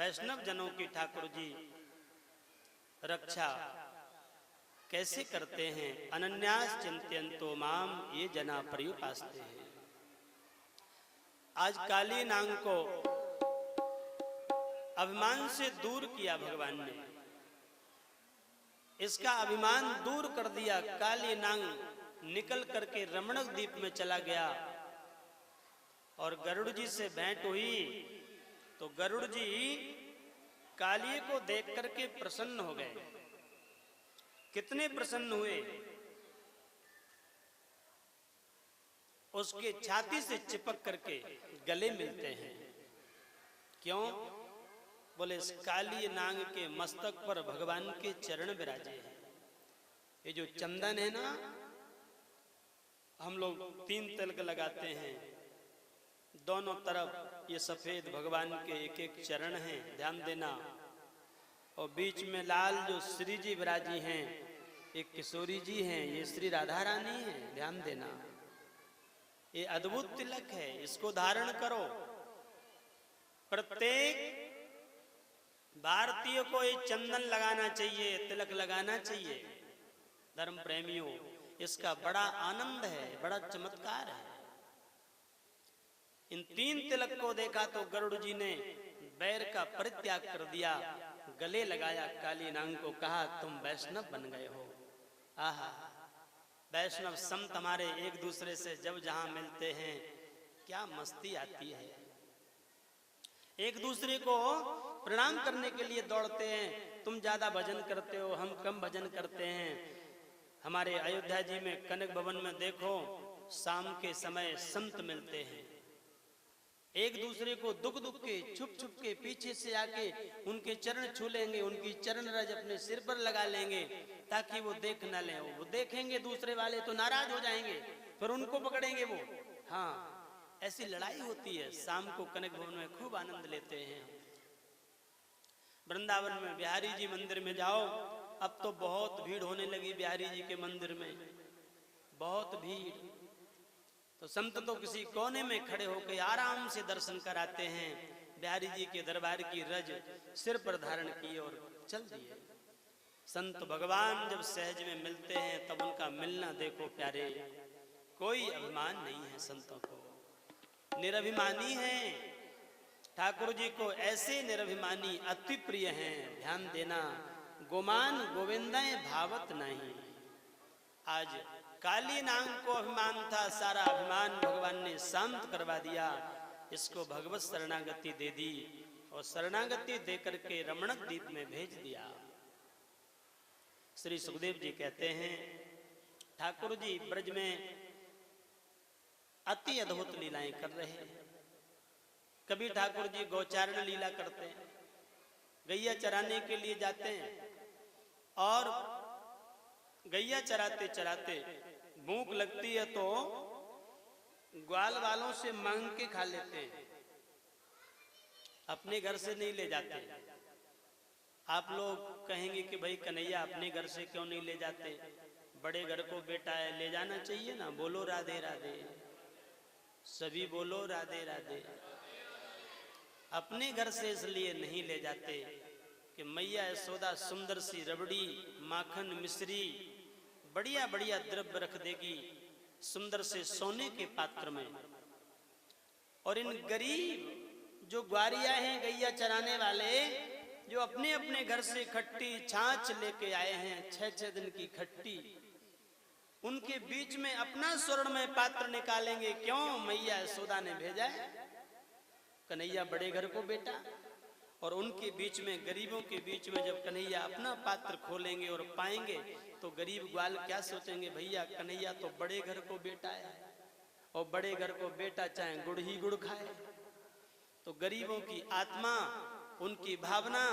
वैष्णव जनों की ठाकुर जी रक्षा कैसे करते हैं। अनन्यास चिंतयन्तो माम ये जना पर्युपासते हैं। आज काली नांग को अभिमान से दूर किया भगवान ने, इसका अभिमान दूर कर दिया। काली नांग निकल करके रमणक द्वीप में चला गया और गरुड़ जी से भेंट हुई तो गरुड़ जी काली को देख करके प्रसन्न हो गए। कितने प्रसन्न हुए, उसके छाती से चिपक करके गले मिलते हैं। क्यों? बोले इस काली नांग के मस्तक पर भगवान के चरण विराजे हैं। ये जो चंदन है ना, हम लोग 3 तिलक लगाते हैं, दोनों तरफ ये सफेद भगवान के एक एक चरण हैं, ध्यान देना। और बीच में लाल जो श्री जी विराजी हैं, एक किशोरी जी हैं, ये श्री राधा रानी हैं, ध्यान देना। ये अद्भुत तिलक है, इसको धारण करो। प्रत्येक भारतीय को ये चंदन लगाना चाहिए, तिलक लगाना चाहिए। धर्म प्रेमियों, इसका बड़ा आनंद है, बड़ा चमत्कार है। इन 3 तिलक को देखा तो गरुड़ जी ने बैर का परित्याग कर दिया, गले लगाया काली नांग को, कहा तुम वैष्णव बन गए हो। आहा, वैष्णव संत हमारे एक दूसरे से जब जहां मिलते हैं क्या मस्ती आती है। एक दूसरे को प्रणाम करने के लिए दौड़ते हैं। तुम ज्यादा भजन करते हो, हम कम भजन करते हैं। हमारे अयोध्या जी में कनक भवन में देखो, शाम के समय संत मिलते हैं, एक दूसरे को दुख दुख के छुप छुप के पीछे से आके उनके चरण छू लेंगे, उनकी चरण रज अपने सिर पर लगा लेंगे ताकि वो देख न ले। वो देखेंगे दूसरे वाले तो नाराज हो जाएंगे, फिर उनको पकड़ेंगे वो। हाँ, ऐसी लड़ाई होती है। शाम को कनक भवन में खूब आनंद लेते हैं। वृंदावन में बिहारी जी मंदिर में जाओ, अब तो बहुत भीड़ होने लगी बिहारी जी के मंदिर में, बहुत भीड़। तो संत तो किसी कोने में खड़े होकर आराम से दर्शन कराते हैं। बिहारी जी के दरबार की रज सिर पर धारण की और चल दिए। संत भगवान जब सहज में मिलते हैं तब उनका मिलना देखो प्यारे, कोई अभिमान नहीं है संतों को, निरभिमानी है। ठाकुर जी को ऐसे निरभिमानी अति प्रिय हैं, ध्यान देना। गोमान गोविंदाय भावत नहीं। आज काली नांग को अभिमान था, सारा अभिमान भगवान ने शांत करवा दिया। इसको भगवत शरणागति दे दी और शरणागति देकर के रमणक द्वीप में भेज दिया। श्री सुखदेव जी कहते हैं, ठाकुर जी ब्रज में अति अद्भुत लीलाएं कर रहे हैं। कभी ठाकुर जी गौचारण लीला करते हैं, गैया चराने के लिए जाते हैं और गैया चराते चराते भूख लगती है तो ग्वाल वालों से मांग के खा लेते हैं, अपने घर से नहीं ले जाते। आप लोग कहेंगे कि भाई कन्हैया अपने घर से क्यों नहीं ले जाते, बड़े घर को बेटा है, ले जाना चाहिए ना। बोलो राधे राधे, सभी बोलो राधे राधे। अपने घर से इसलिए नहीं ले जाते कि मैया यशोदा सुंदर सी रबड़ी, माखन, मिश्री, बढ़िया बढ़िया द्रव्य रख देगी सुंदर से सोने के पात्र में। और इन गरीब जो ग्वारिया हैं, गैया चराने वाले, जो अपने अपने घर से खट्टी छाछ लेके आए हैं, 6-6 दिन की खट्टी, उनके बीच में अपना स्वर्णमय पात्र निकालेंगे। क्यों? मैया यशोदा ने भेजा है, कन्हैया बड़े घर को बेटा। और उनके बीच में, गरीबों के बीच में जब कन्हैया अपना पात्र खोलेंगे और पाएंगे तो गरीब ग्वाल क्या सोचेंगे, भैया कन्हैया तो बड़े घर को बेटा है, और बड़े घर को बेटा चाहे गुड़ ही गुड़ खाए। तो गरीबों की आत्मा, उनकी भावना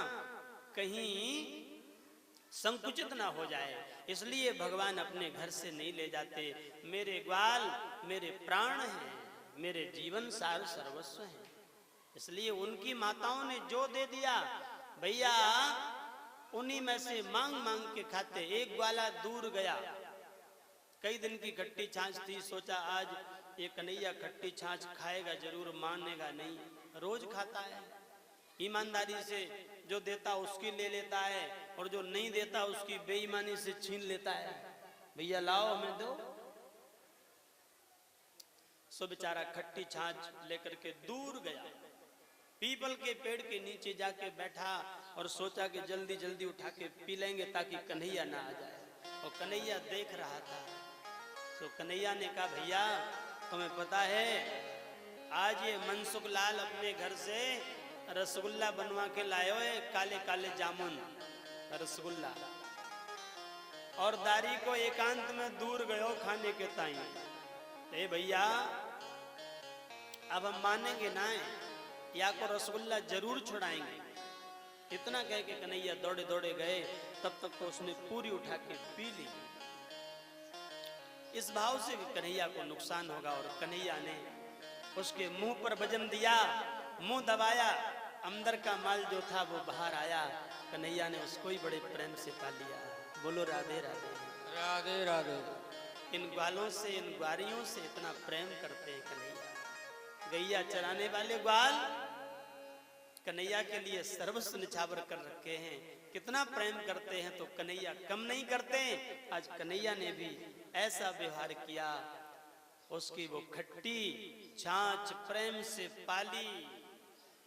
कहीं संकुचित ना हो जाए, इसलिए भगवान अपने घर से नहीं ले जाते। मेरे ग्वाल मेरे प्राण हैं, मेरे जीवन सार सर्वस्व हैं। इसलिए उनकी माताओं ने जो दे दिया भैया उन्हीं में से मांग मांग के खाते। एक ग्वाला दूर गया, कई दिन की खट्टी छाछ थी, सोचा आज ये कन्हैया खट्टी छाछ खाएगा जरूर, मानेगा नहीं, रोज खाता है। ईमानदारी से जो देता उसकी ले लेता है और जो नहीं देता उसकी बेईमानी से छीन लेता है। भैया लाओ हमें दो। सो बेचारा खट्टी छाछ लेकर के दूर गया, पीपल के पेड़ के नीचे जाके बैठा और सोचा कि जल्दी जल्दी उठा के पी लेंगे ताकि कन्हैया ना आ जाए। और कन्हैया देख रहा था। तो कन्हैया ने कहा भैया तुम्हें पता है आज ये मनसुख लाल अपने घर से रसगुल्ला बनवा के लाए हुए, काले काले जामुन रसगुल्ला, और दारी को एकांत में दूर गयो खाने के ताई। ए भैया अब हम मानेंगे ना, या को रसगुल्ला जरूर छुड़ाएंगे। इतना कह के कन्हैया दौड़े दौड़े गए, तब तक तो उसने पूरी उठा के पी ली। इस भाव से कन्हैया को नुकसान होगा, और कन्हैया ने उसके मुंह पर वजन दिया, मुंह दबाया, अंदर का माल जो था वो बाहर आया। कन्हैया ने उसको ही बड़े प्रेम से पा लिया। बोलो राधे राधे। राधे राधे। इन ग्वालों से, इन ग्वारियों से इतना प्रेम करते हैं कन्हैया। गैया चराने वाले ग्वाल कन्हैया के लिए सर्वस्व निछावर कर रखे हैं। कितना प्रेम करते हैं, तो कन्हैया कम नहीं करते। आज कन्हैया ने भी ऐसा व्यवहार किया, उसकी वो खट्टी छाछ प्रेम से पाली।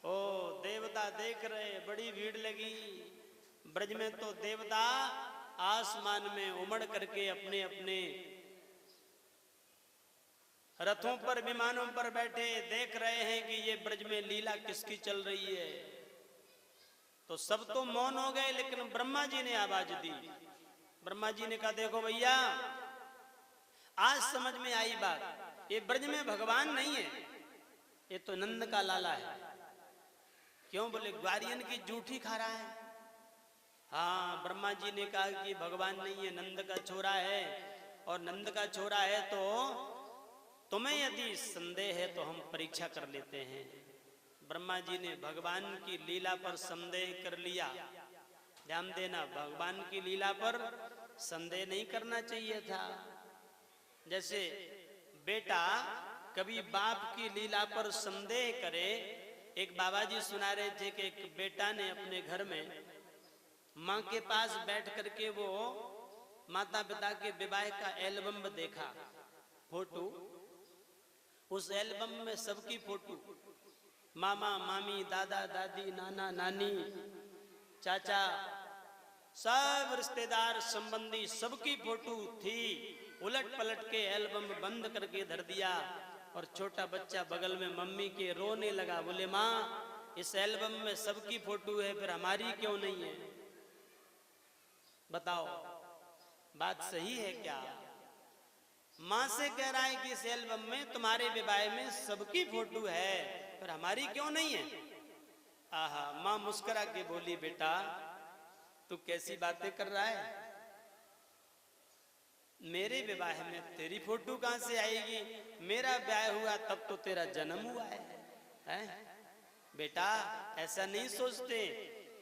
ओ देवता देख रहे, बड़ी भीड़ लगी। ब्रज में तो देवता आसमान में उमड़ करके अपने अपने रथों पर, विमानों पर बैठे देख रहे हैं कि ये ब्रज में लीला किसकी चल रही है। तो सब तो मौन हो गए, लेकिन ब्रह्मा जी ने आवाज दी। ब्रह्मा जी ने कहा देखो भैया आज समझ में आई बात, ये ब्रज में भगवान नहीं है, ये तो नंद का लाला है। क्यों? बोले ग्वारियन की जूठी खा रहा है। हाँ, ब्रह्मा जी ने कहा कि भगवान नहीं है, नंद का छोरा है, और नंद का छोरा है तो तुम्हें यदि संदेह है तो हम परीक्षा कर लेते हैं। ब्रह्मा जी ने भगवान की लीला पर संदेह कर लिया। ध्यान देना, भगवान की लीला पर संदेह नहीं करना चाहिए था। जैसे बेटा कभी बाप की लीला पर संदेह करे। एक बाबा जी सुना रहे थे कि एक बेटा ने अपने घर में माँ के पास बैठ करके वो माता पिता के विवाह का एल्बम देखा, फोटो। उस एल्बम में सबकी फोटो, मामा मामी, दादा दादी, नाना नानी, चाचा, सब रिश्तेदार संबंधी सबकी फोटो थी। उलट पलट के एल्बम बंद करके धर दिया, और छोटा बच्चा बगल में मम्मी के रोने लगा। बोले माँ इस एल्बम में सबकी फोटो है, फिर हमारी क्यों नहीं है? बताओ बात सही है क्या? माँ से कह रहा है कि इस एल्बम में तुम्हारे विवाह में सबकी फोटो है, पर हमारी क्यों नहीं है? आहा, माँ मुस्कुरा के बोली बेटा तू कैसी बातें कर रहा है? मेरे विवाह में तेरी फोटो कहां से आएगी? मेरा ब्याह हुआ तब तो तेरा जन्म हुआ है? बेटा ऐसा नहीं सोचते।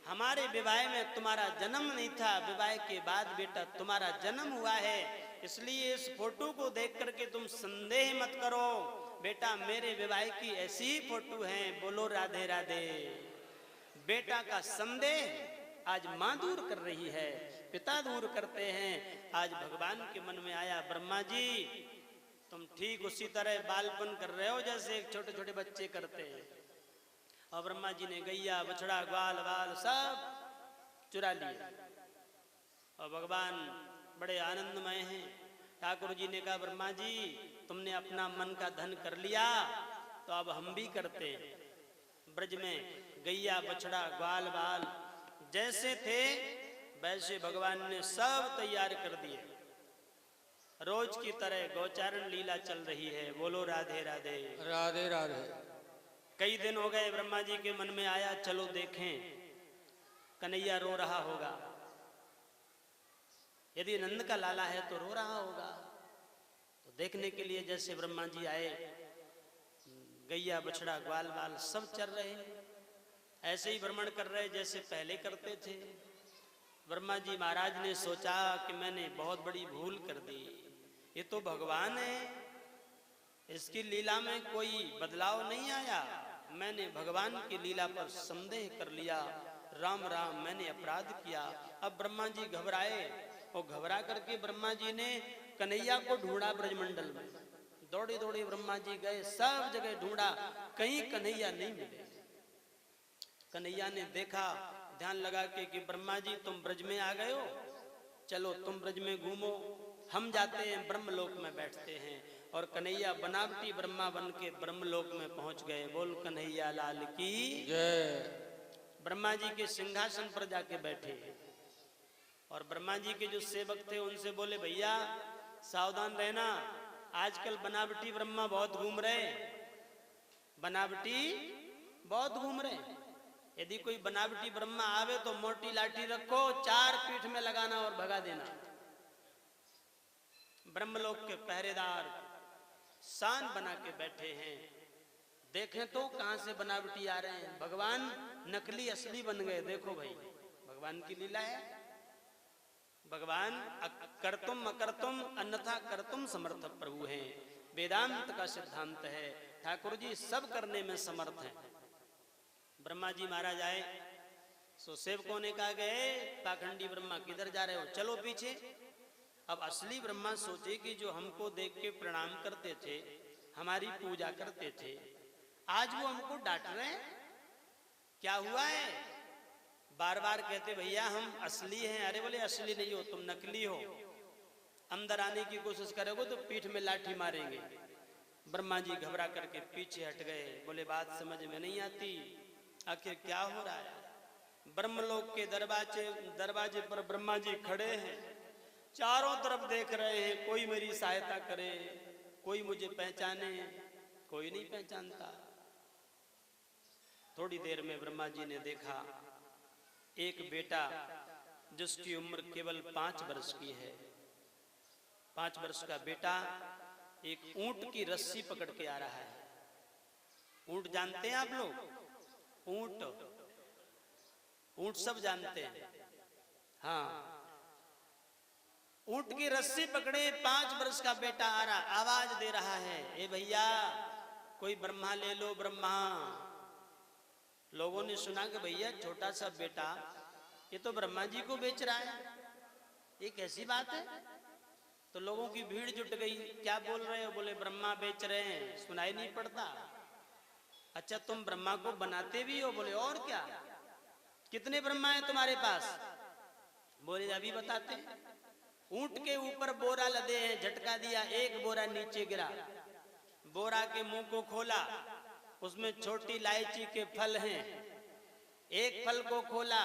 हमारे विवाह में तुम्हारा जन्म नहीं था, विवाह के बाद बेटा तुम्हारा जन्म हुआ है। इसलिए इस फोटो को देख करके तुम संदेह मत करो। बेटा मेरे विवाह की ऐसी ही फोटो है। बोलो राधे राधे। बेटा का संदेह आज माँ दूर कर रही है, पिता दूर करते हैं। आज भगवान के मन में आया ब्रह्मा जी तुम ठीक उसी तरह बालपन कर रहे हो जैसे एक छोटे छोटे बच्चे करते हैं। और ब्रह्मा जी ने गैया बछड़ा ग्वाल वाल सब चुरा लिए, और भगवान बड़े आनंदमय हैं। ठाकुर जी ने कहा ब्रह्मा जी तुमने अपना मन का धन कर लिया, तो अब हम भी करते। ब्रज में गैया बछड़ा ग्वाल वाल जैसे थे वैसे भगवान ने सब तैयार कर दिए। रोज की तरह गौचारण लीला चल रही है। बोलो राधे राधे। राधे राधे। कई दिन हो गए, ब्रह्मा जी के मन में आया चलो देखें कन्हैया रो रहा होगा। यदि नंद का लाला है तो रो रहा होगा। तो देखने के लिए जैसे ब्रह्मा जी आए, गैया बछड़ा ग्वाल बाल सब चल रहे, ऐसे ही भ्रमण कर रहे जैसे पहले करते थे। ब्रह्मा जी महाराज ने सोचा कि मैंने बहुत बड़ी भूल कर दी। ये तो भगवान है, इसकी लीला में कोई बदलाव नहीं आया। मैंने भगवान की लीला पर संदेह कर लिया। राम राम, मैंने अपराध किया। अब ब्रह्मा जी घबराए और घबरा करके ब्रह्मा जी ने कन्हैया को ढूंढा ब्रजमंडल में। दौड़े दौड़े ब्रह्मा जी गए, सब जगह ढूंढा, कहीं कन्हैया नहीं मिले। कन्हैया ने देखा, ध्यान लगा के कि ब्रह्मा जी तुम ब्रज में आ गए हो, चलो तुम ब्रज में घूमो, हम जाते हैं ब्रह्मलोक में बैठते हैं। और कन्हैया बनावटी ब्रह्मा बन के ब्रह्मलोक में पहुंच गए। बोल कन्हैया लाल की जय। ब्रह्मा जी के सिंहासन पर जाके बैठे और ब्रह्मा जी के जो सेवक थे उनसे बोले, भैया सावधान रहना, आजकल बनावटी ब्रह्मा बहुत घूम रहे, बनावटी बहुत घूम रहे। यदि कोई बनावटी ब्रह्मा आवे तो मोटी लाठी रखो, 4 पीठ में लगाना और भगा देना। ब्रह्मलोक के पहरेदार शान बना के बैठे हैं, देखें तो कहां से बनावटी आ रहे हैं। भगवान नकली असली बन गए। देखो भाई, भगवान की लीला है। भगवान कर्तुम अकर्तुम अन्यथा कर्तुम समर्थ प्रभु हैं। वेदांत का सिद्धांत है, ठाकुर जी सब करने में समर्थ हैं। ब्रह्मा जी महाराज आए, सो सेवकों ने कहा गए, पाखंडी ब्रह्मा किधर जा रहे हो, चलो पीछे। अब असली ब्रह्मा सोचे कि जो हमको देख के प्रणाम करते थे, हमारी पूजा करते थे, आज वो हमको डांट रहे हैं, क्या हुआ है। बार बार कहते, भैया हम असली हैं। अरे बोले असली नहीं हो, तुम नकली हो। अंदर आने की कोशिश करोगे तो पीठ में लाठी मारेंगे। ब्रह्मा जी घबरा करके पीछे हट गए। बोले बात समझ में नहीं आती, आखिर क्या हो रहा है। ब्रह्मलोक के दरवाजे पर ब्रह्मा जी खड़े हैं, चारों तरफ देख रहे हैं, कोई मेरी सहायता करे, कोई मुझे पहचाने, कोई नहीं पहचानता। थोड़ी देर में ब्रह्मा जी ने देखा एक बेटा जिसकी उम्र केवल 5 वर्ष की है। 5 वर्ष का बेटा एक ऊंट की रस्सी पकड़ के आ रहा है। ऊंट जानते हैं आप लोग, ऊंट सब जानते हैं। हाँ, ऊंट की रस्सी पकड़े 5 वर्ष का बेटा आ रहा, आवाज दे रहा है, ए भैया कोई ब्रह्मा ले लो, ब्रह्मा। लोगों ने सुना कि भैया छोटा सा बेटा ये तो ब्रह्मा जी को बेच रहा है, ये कैसी बात है। तो लोगों की भीड़ जुट गई, क्या बोल रहे हो। बोले ब्रह्मा बेच रहे हैं, सुनाई नहीं पड़ता। अच्छा तुम ब्रह्मा को बनाते भी हो। बोले और क्या, कितने ब्रह्मा है तुम्हारे पास। बोले अभी बताते। ऊंट के ऊपर बोरा लदे हैं, झटका दिया, एक बोरा नीचे गिरा। बोरा के मुंह को खोला, उसमें छोटी इलायची के फल हैं। एक फल को खोला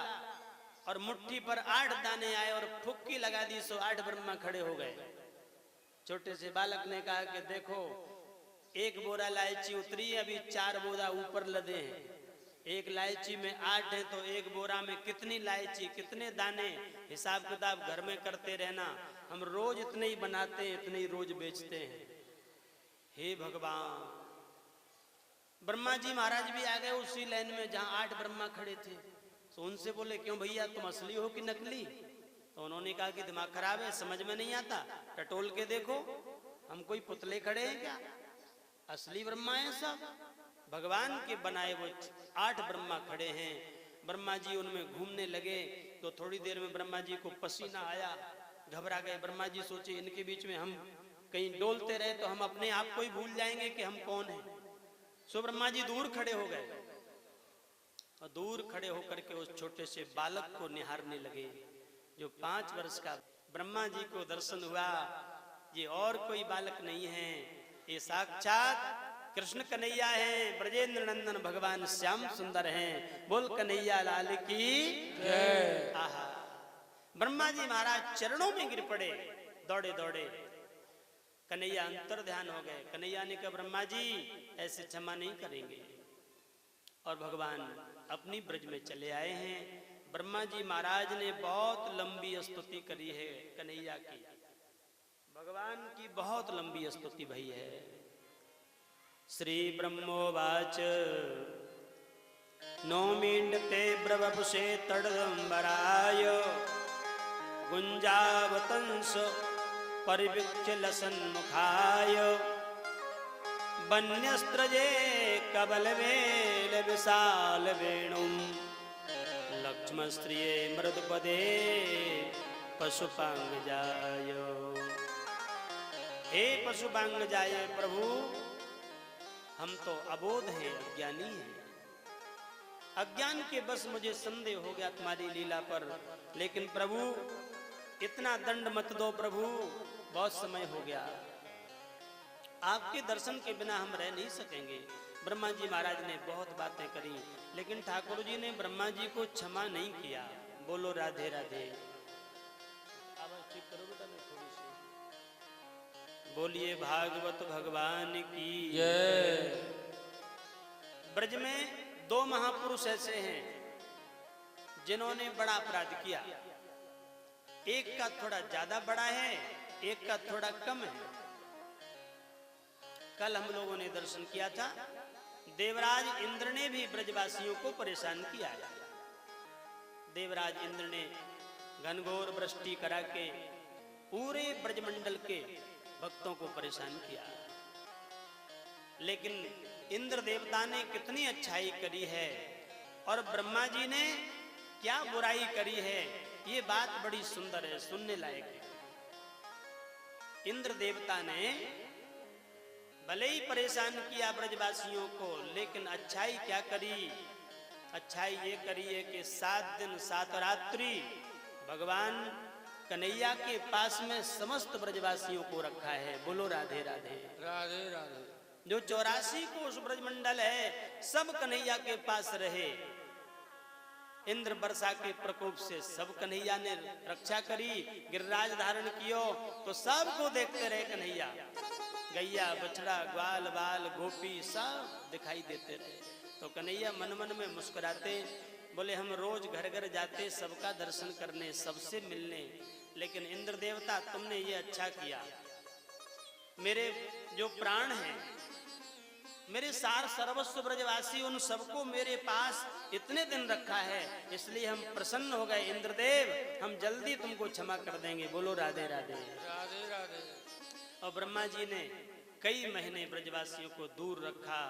और मुट्ठी पर 8 दाने आए और फुक्की लगा दी, सो 8 ब्रह्मा खड़े हो गए। छोटे से बालक ने कहा कि देखो, एक बोरा इलायची उतरी, अभी 4 बोरा ऊपर लदे हैं। एक इलायची में 8 है तो एक बोरा में कितनी इलायची, कितने दाने, हिसाब किताब घर में करते रहना। हम रोज इतने ही बनाते हैं, इतने ही रोज बेचते हैं। हे भगवान। ब्रह्मा जी महाराज भी आ गए उसी लाइन में जहां 8 ब्रह्मा खड़े थे। तो उनसे बोले क्यों भैया तुम असली हो कि नकली। तो उन्होंने कहा कि दिमाग खराब है, समझ में नहीं आता, टटोल के देखो, हम कोई पुतले खड़े हैं क्या, असली ब्रह्मा है सब, भगवान के बनाए वो 8 ब्रह्मा खड़े हैं। ब्रह्मा जी उनमें घूमने लगे तो थोड़ी देर में ब्रह्मा जी को पसीना आया, घबरा गए। ब्रह्मा जी सोचे इनके बीच में हम कहीं डोलते रहे तो हम अपने आप को ही भूल जाएंगे कि हम कौन हैं। सो ब्रह्मा जी दूर खड़े हो गए और दूर खड़े होकर के उस छोटे से बालक को निहारने लगे जो 5 वर्ष का। ब्रह्मा जी को दर्शन हुआ, ये और कोई बालक नहीं है, ये साक्षात कृष्ण कन्हैया हैं, ब्रजेंद्र नंदन भगवान श्याम सुंदर हैं। बोल कन्हैया लाल की जय। आहा, ब्रह्मा जी महाराज चरणों में गिर पड़े, दौड़े दौड़े। कन्हैया अंतर ध्यान हो गए। कन्हैया ने कहा ब्रह्मा जी ऐसे क्षमा नहीं करेंगे। और भगवान अपनी ब्रज में चले आए हैं। ब्रह्मा जी महाराज ने बहुत लंबी स्तुति करी है कन्हैया की, भगवान की बहुत लंबी स्तुति भई है। श्री ब्रह्मोवाच नौमींडते ब्रवपुषे तड़म्बराय गुंजावतंस परिविच्य लसन्मुखाय वन्यस्त्रजे कबलवेल विशाल वेणुं लक्ष्मस्त्रिये मृदुपदे पशुपांगजाय। हे पशुपांगजाय प्रभु, हम तो अबोध हैं, अज्ञानी हैं। अज्ञान के बस मुझे संदेह हो गया तुम्हारी लीला पर, लेकिन प्रभु इतना दंड मत दो प्रभु, बहुत समय हो गया। आपके दर्शन के बिना हम रह नहीं सकेंगे। ब्रह्मा जी महाराज ने बहुत बातें करी, लेकिन ठाकुर जी ने ब्रह्मा जी को क्षमा नहीं किया। बोलो राधे राधे। आवाज ठीक करो बेटा, मैं थोड़ी सी। बोलिए भागवत भगवान की जय। ब्रज में दो महापुरुष ऐसे हैं जिन्होंने बड़ा अपराध किया। एक का थोड़ा ज्यादा बड़ा है, एक का थोड़ा कम है। कल हम लोगों ने दर्शन किया था, देवराज इंद्र ने भी ब्रजवासियों को परेशान किया है। देवराज इंद्र ने घनघोर वृष्टि करा के पूरे ब्रजमंडल के भक्तों को परेशान किया, लेकिन इंद्र देवता ने कितनी अच्छाई करी है और ब्रह्मा जी ने क्या बुराई करी है, ये बात बड़ी सुंदर है, सुनने लायक है। इंद्र देवता ने भले ही परेशान किया ब्रजवासियों को, लेकिन अच्छाई क्या करी? अच्छाई ये करी है कि 7 दिन 7 रात्रि भगवान कन्हैया के पास में समस्त ब्रजवासियों को रखा है। बोलो राधे राधे। राधे राधे। जो 84 कोष ब्रजमंडल है सब कन्हैया के पास रहे। इंद्र वर्षा के प्रकोप से सब कन्हैया ने रक्षा करी, गिरिराज धारण कियो तो सबको देखते रहे कन्हैया। गैया बछड़ा ग्वाल बाल गोपी सब दिखाई देते रहे। तो कन्हैया मन मन में मुस्कुराते, बोले हम रोज घर घर जाते सबका दर्शन करने, सबसे मिलने, लेकिन इंद्र देवता तुमने ये अच्छा किया। मेरे जो प्राण हैं, मेरे सार सर्वस्व ब्रजवासी, उन सबको मेरे पास इतने दिन रखा है, इसलिए हम प्रसन्न हो गए। इंद्रदेव हम जल्दी तुमको क्षमा कर देंगे। बोलो राधे राधे। राधे राधे। और ब्रह्मा जी ने कई महीने ब्रजवासियों को दूर रखा,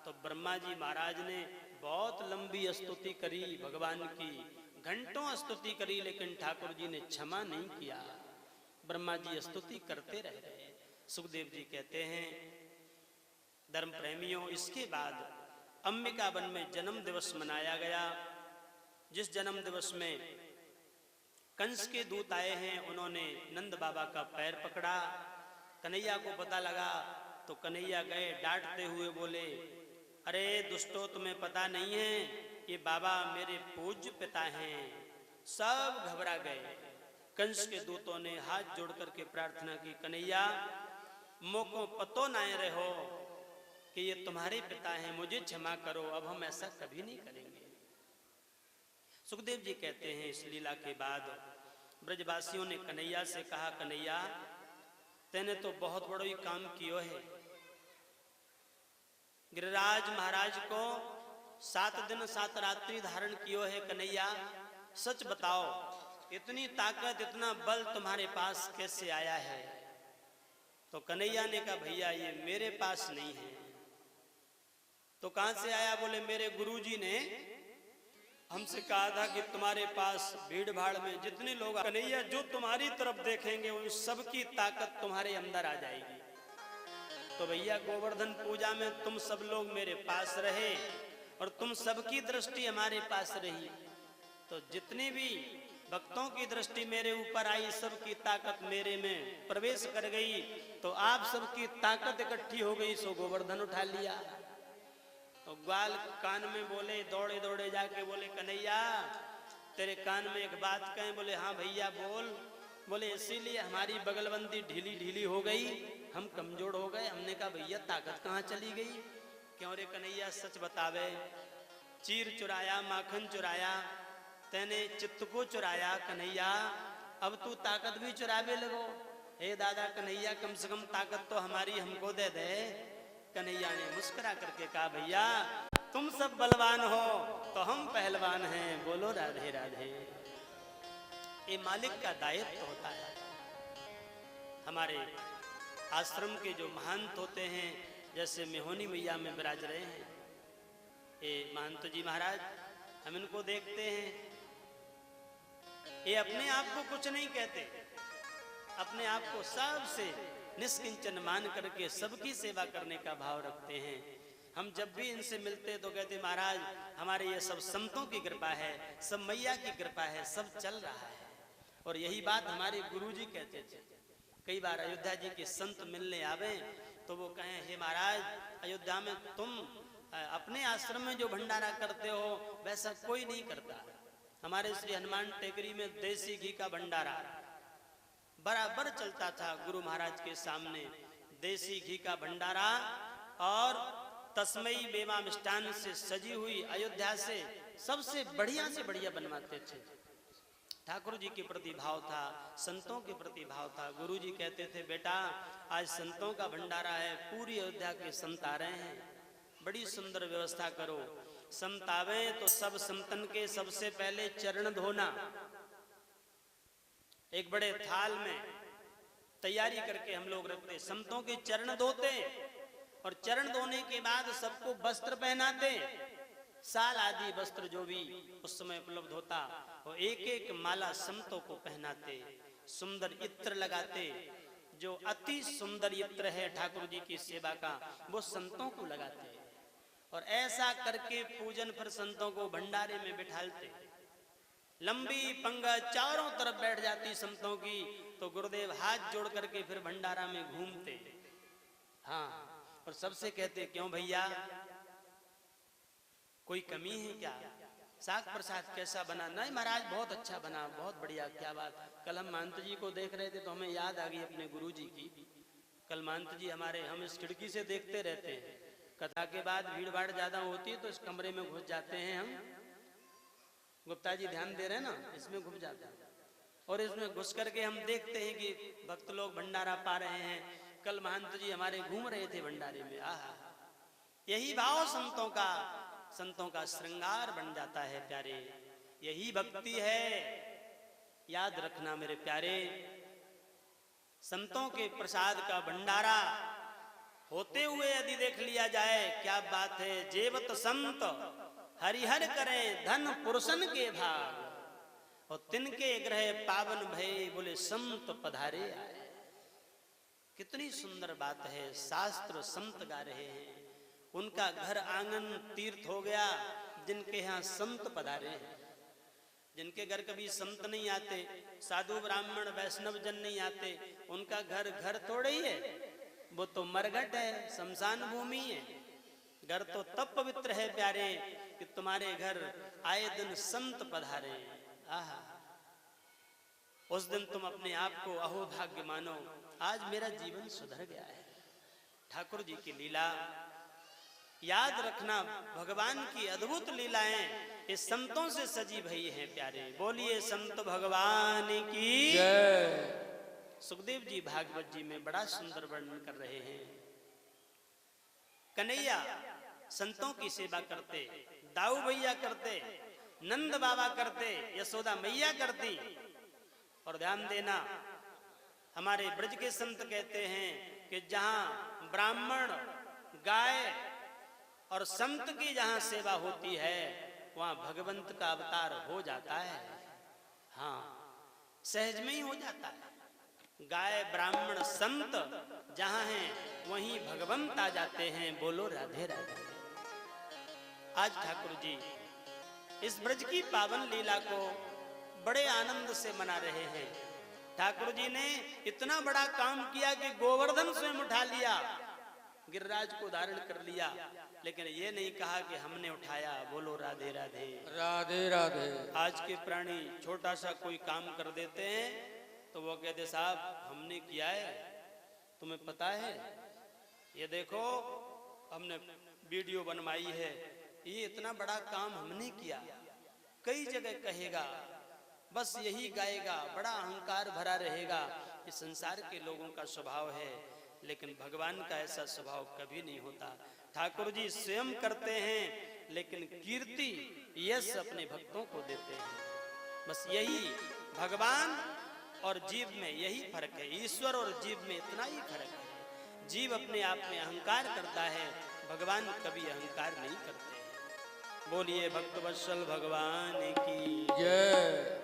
तो ब्रह्मा जी महाराज ने बहुत लंबी स्तुति करी भगवान की, घंटों स्तुति करी, लेकिन ठाकुर जी ने क्षमा नहीं किया। ब्रह्मा जी स्तुति करते रहे। सुखदेव जी कहते हैं, धर्म प्रेमियों, इसके बाद अंबिका वन में जन्म दिवस मनाया गया, जिस जन्म दिवस में कंस के दूत आए हैं, उन्होंने नंद बाबा का पैर पकड़ा। कन्हैया को पता लगा तो कन्हैया गए डांटते हुए, बोले अरे दुष्टो तुम्हें पता नहीं है, ये बाबा मेरे पूज्य पिता हैं। सब घबरा गए। कंस के दूतों ने हाथ जोड़ करके प्रार्थना की, कन्हैया मोको पतो नाय रहो कि ये तुम्हारे पिता हैं, मुझे क्षमा करो, अब हम ऐसा कभी नहीं करेंगे। सुखदेव जी कहते हैं, इस लीला के बाद ब्रजवासियों ने कन्हैया से कहा, कन्हैया तेने तो बहुत बड़ा ही काम कियो है। गिरिराज महाराज को 7 दिन 7 रात्रि धारण कियो है। कन्हैया सच बताओ, इतनी ताकत इतना बल तुम्हारे पास कैसे आया है? तो कन्हैया ने कहा, भैया ये मेरे पास नहीं है। तो कहां से आया? बोले मेरे गुरुजी ने हमसे कहा था कि तुम्हारे पास भीड़ भाड़ में जितने लोग, कन्हैया जो तुम्हारी तरफ देखेंगे उन सबकी ताकत तुम्हारे अंदर आ जाएगी। तो भैया गोवर्धन पूजा में तुम सब लोग मेरे पास रहे और तुम सबकी दृष्टि हमारे पास रही, तो जितने भी भक्तों की दृष्टि मेरे ऊपर आई, सबकी ताकत मेरे में प्रवेश कर गई। तो आप सबकी ताकत इकट्ठी हो गई, सो गोवर्धन उठा लिया। तो ग्वाल कान में बोले, दौड़े दौड़े जाके बोले, कन्हैया तेरे कान में एक बात कहें। बोले हाँ भैया बोल। बोले इसीलिए हमारी बगलबंदी ढीली ढीली हो गई, हम कमजोर हो गए। हमने कहा भैया ताकत कहाँ चली गई? क्यों रे कन्हैया सच बतावे, चीर चुराया माखन चुराया, तेने चित्त को चुराया कन्हैया, अब तू ताकत भी चुरावे लगो। हे दादा कन्हैया कम से कम ताकत तो हमारी हमको दे दे। कन्हैया ने मुस्कुरा करके कहा, भैया तुम सब बलवान हो तो हम पहलवान हैं। बोलो राधे राधे। ये मालिक का दायित्व होता है। हमारे आश्रम के जो महंत होते हैं, जैसे मेहोनी मैया में विराज रहे हैं। ये महंत जी महाराज, हम इनको देखते हैं, ये अपने आप को कुछ नहीं कहते, अपने आप को सबसे निष्किंचन मान करके सबकी सेवा करने का भाव रखते हैं। हम जब भी इनसे मिलते तो कहते महाराज हमारे ये सब संतों की कृपा है, सब मैया की कृपा है, सब चल रहा है। और यही बात हमारे गुरुजी कहते थे। कई बार अयोध्या जी के संत मिलने आवे तो वो कहें, हे महाराज अयोध्या में तुम अपने आश्रम में जो भंडारा करते हो वैसा कोई नहीं करता। हमारे श्री हनुमान टेकरी में देसी घी का भंडारा बराबर चलता था गुरु महाराज के सामने। देसी घी का भंडारा और तस्मई बेवा मिष्ठान से सजी हुई अयोध्या से सबसे बढ़िया बनवाते थे। ठाकुर जी के प्रति भाव था, संतों के प्रति भाव था। गुरु जी कहते थे, बेटा आज संतों का भंडारा है, पूरी अयोध्या के संत आ रहे हैं, बड़ी सुंदर व्यवस्था करो। संत आवे तो सब संतन के सबसे पहले चरण धोना। एक बड़े थाल में तैयारी करके हम लोग रखते, संतों के चरण धोते और चरण धोने के बाद सबको वस्त्र पहनाते, साल आदि वस्त्र जो भी उस समय उपलब्ध होता, और एक एक माला संतों को पहनाते, सुंदर इत्र लगाते। जो अति सुंदर इत्र है ठाकुर जी की सेवा का वो संतों को लगाते, और ऐसा करके पूजन फिर संतों को भंडारे में बिठालते। लंबी पंगत चारों तरफ बैठ जाती संतों की, तो गुरुदेव हाथ जोड़ करके फिर भंडारा में घूमते। हाँ, और सबसे कहते, क्यों भैया कोई कमी है क्या? साग प्रसाद कैसा बना? नहीं महाराज बहुत अच्छा बना, बहुत बढ़िया, क्या बात। कल हम महंत जी को देख रहे थे तो हमें याद आ गई अपने गुरु जी की। कल महंत जी हमारे, हम इस खिड़की से देखते रहते हैं, कथा के बाद भीड़ भाड़ ज्यादा होती है तो इस कमरे में घुस जाते हैं हम। गुप्ता जी ध्यान दे रहे हैं ना, इसमें घुस जाते हैं और इसमें घुस करके हम देखते हैं कि भक्त लोग भंडारा पा रहे हैं। कल महंत जी हमारे घूम रहे थे भंडारे में। आहा, यही भाव संतों का श्रृंगार बन जाता है प्यारे, यही भक्ति है। याद रखना मेरे प्यारे, संतों के प्रसाद का भंडारा होते हुए यदि देख लिया जाए, क्या बात है। जेवत संत हरिहर करें धन पुरुषन के भाग, और तिनके ग्रह पावन भय बोले संत पधारे आए। कितनी सुंदर बात है। शास्त्र संत गा रहे हैं, उनका घर आंगन तीर्थ हो गया जिनके यहाँ संत पधारे हैं। जिनके घर कभी संत नहीं आते, साधु ब्राह्मण वैष्णव जन नहीं आते, उनका घर थोड़े ही है, वो तो मरघट है, शमशान भूमि है। घर तो तब पवित्र है प्यारे कि तुम्हारे घर आए दिन संत पधारे। आहा, उस दिन तुम अपने आप को अहोभाग्य मानो, आज मेरा जीवन सुधर गया है। ठाकुर जी की लीला याद रखना, भगवान की अद्भुत लीलाएं इस संतों से सजी भई हैं प्यारे। बोलिए संत भगवान की जय। सुखदेव जी भागवत जी में बड़ा सुंदर वर्णन कर रहे हैं। कन्हैया संतों की सेवा करते, दाऊ भैया करते, नंद बाबा करते, यशोदा मैया करती। और ध्यान देना, हमारे ब्रज के संत कहते हैं कि जहां ब्राह्मण, गाय और संत की जहां सेवा होती है वहां भगवंत का अवतार हो जाता है। हाँ, सहज में ही हो जाता है। गाय ब्राह्मण संत जहां हैं वहीं भगवंत आ जाते हैं। बोलो राधे राधे। आज ठाकुर जी इस ब्रज की पावन लीला को बड़े आनंद से मना रहे हैं। ठाकुर जी ने इतना बड़ा काम किया कि गोवर्धन स्वयं उठा लिया, गिरिराज को धारण कर लिया, लेकिन ये नहीं कहा कि हमने उठाया। बोलो राधे राधे। राधे राधे। आज के प्राणी छोटा सा कोई काम कर देते हैं तो वो कहते साहब हमने किया है, तुम्हें पता है, ये देखो हमने वीडियो बनवाई है, ये इतना बड़ा काम हमने किया। कई जगह कहेगा, बस यही गाएगा, बड़ा अहंकार भरा रहेगा। ये संसार के लोगों का स्वभाव है, लेकिन भगवान का ऐसा स्वभाव कभी नहीं होता। ठाकुर जी स्वयं करते हैं लेकिन कीर्ति यश अपने भक्तों को देते हैं। बस यही भगवान और जीव में यही फर्क है, ईश्वर और जीव में इतना ही फर्क है। जीव अपने आप में अहंकार करता है, भगवान कभी अहंकार नहीं करते हैं। बोलिए भक्तवत्सल भगवान की जय।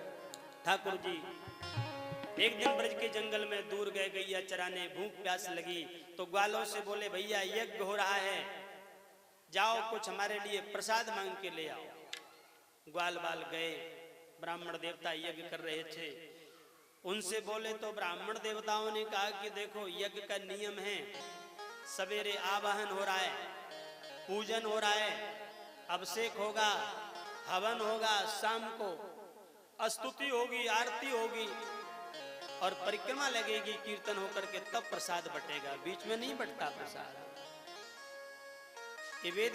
ठाकुर जी एक दिन ब्रज के जंगल में दूर गए गैया चराने, भूख प्यास लगी तो ग्वालों से बोले भैया यज्ञ हो रहा है, जाओ कुछ हमारे लिए प्रसाद मांग के ले आओ। ग्वाल बाल गए, ब्राह्मण देवता यज्ञ कर रहे थे, उनसे बोले तो ब्राह्मण देवताओं ने कहा कि देखो यज्ञ का नियम है, सवेरे आवाहन हो रहा है, पूजन हो रहा है, अभिषेक होगा, हवन होगा, शाम को स्तुति होगी, आरती होगी और परिक्रमा लगेगी कीर्तन होकर के, तब प्रसाद बटेगा, बीच में नहीं बटता प्रसाद। ये वेद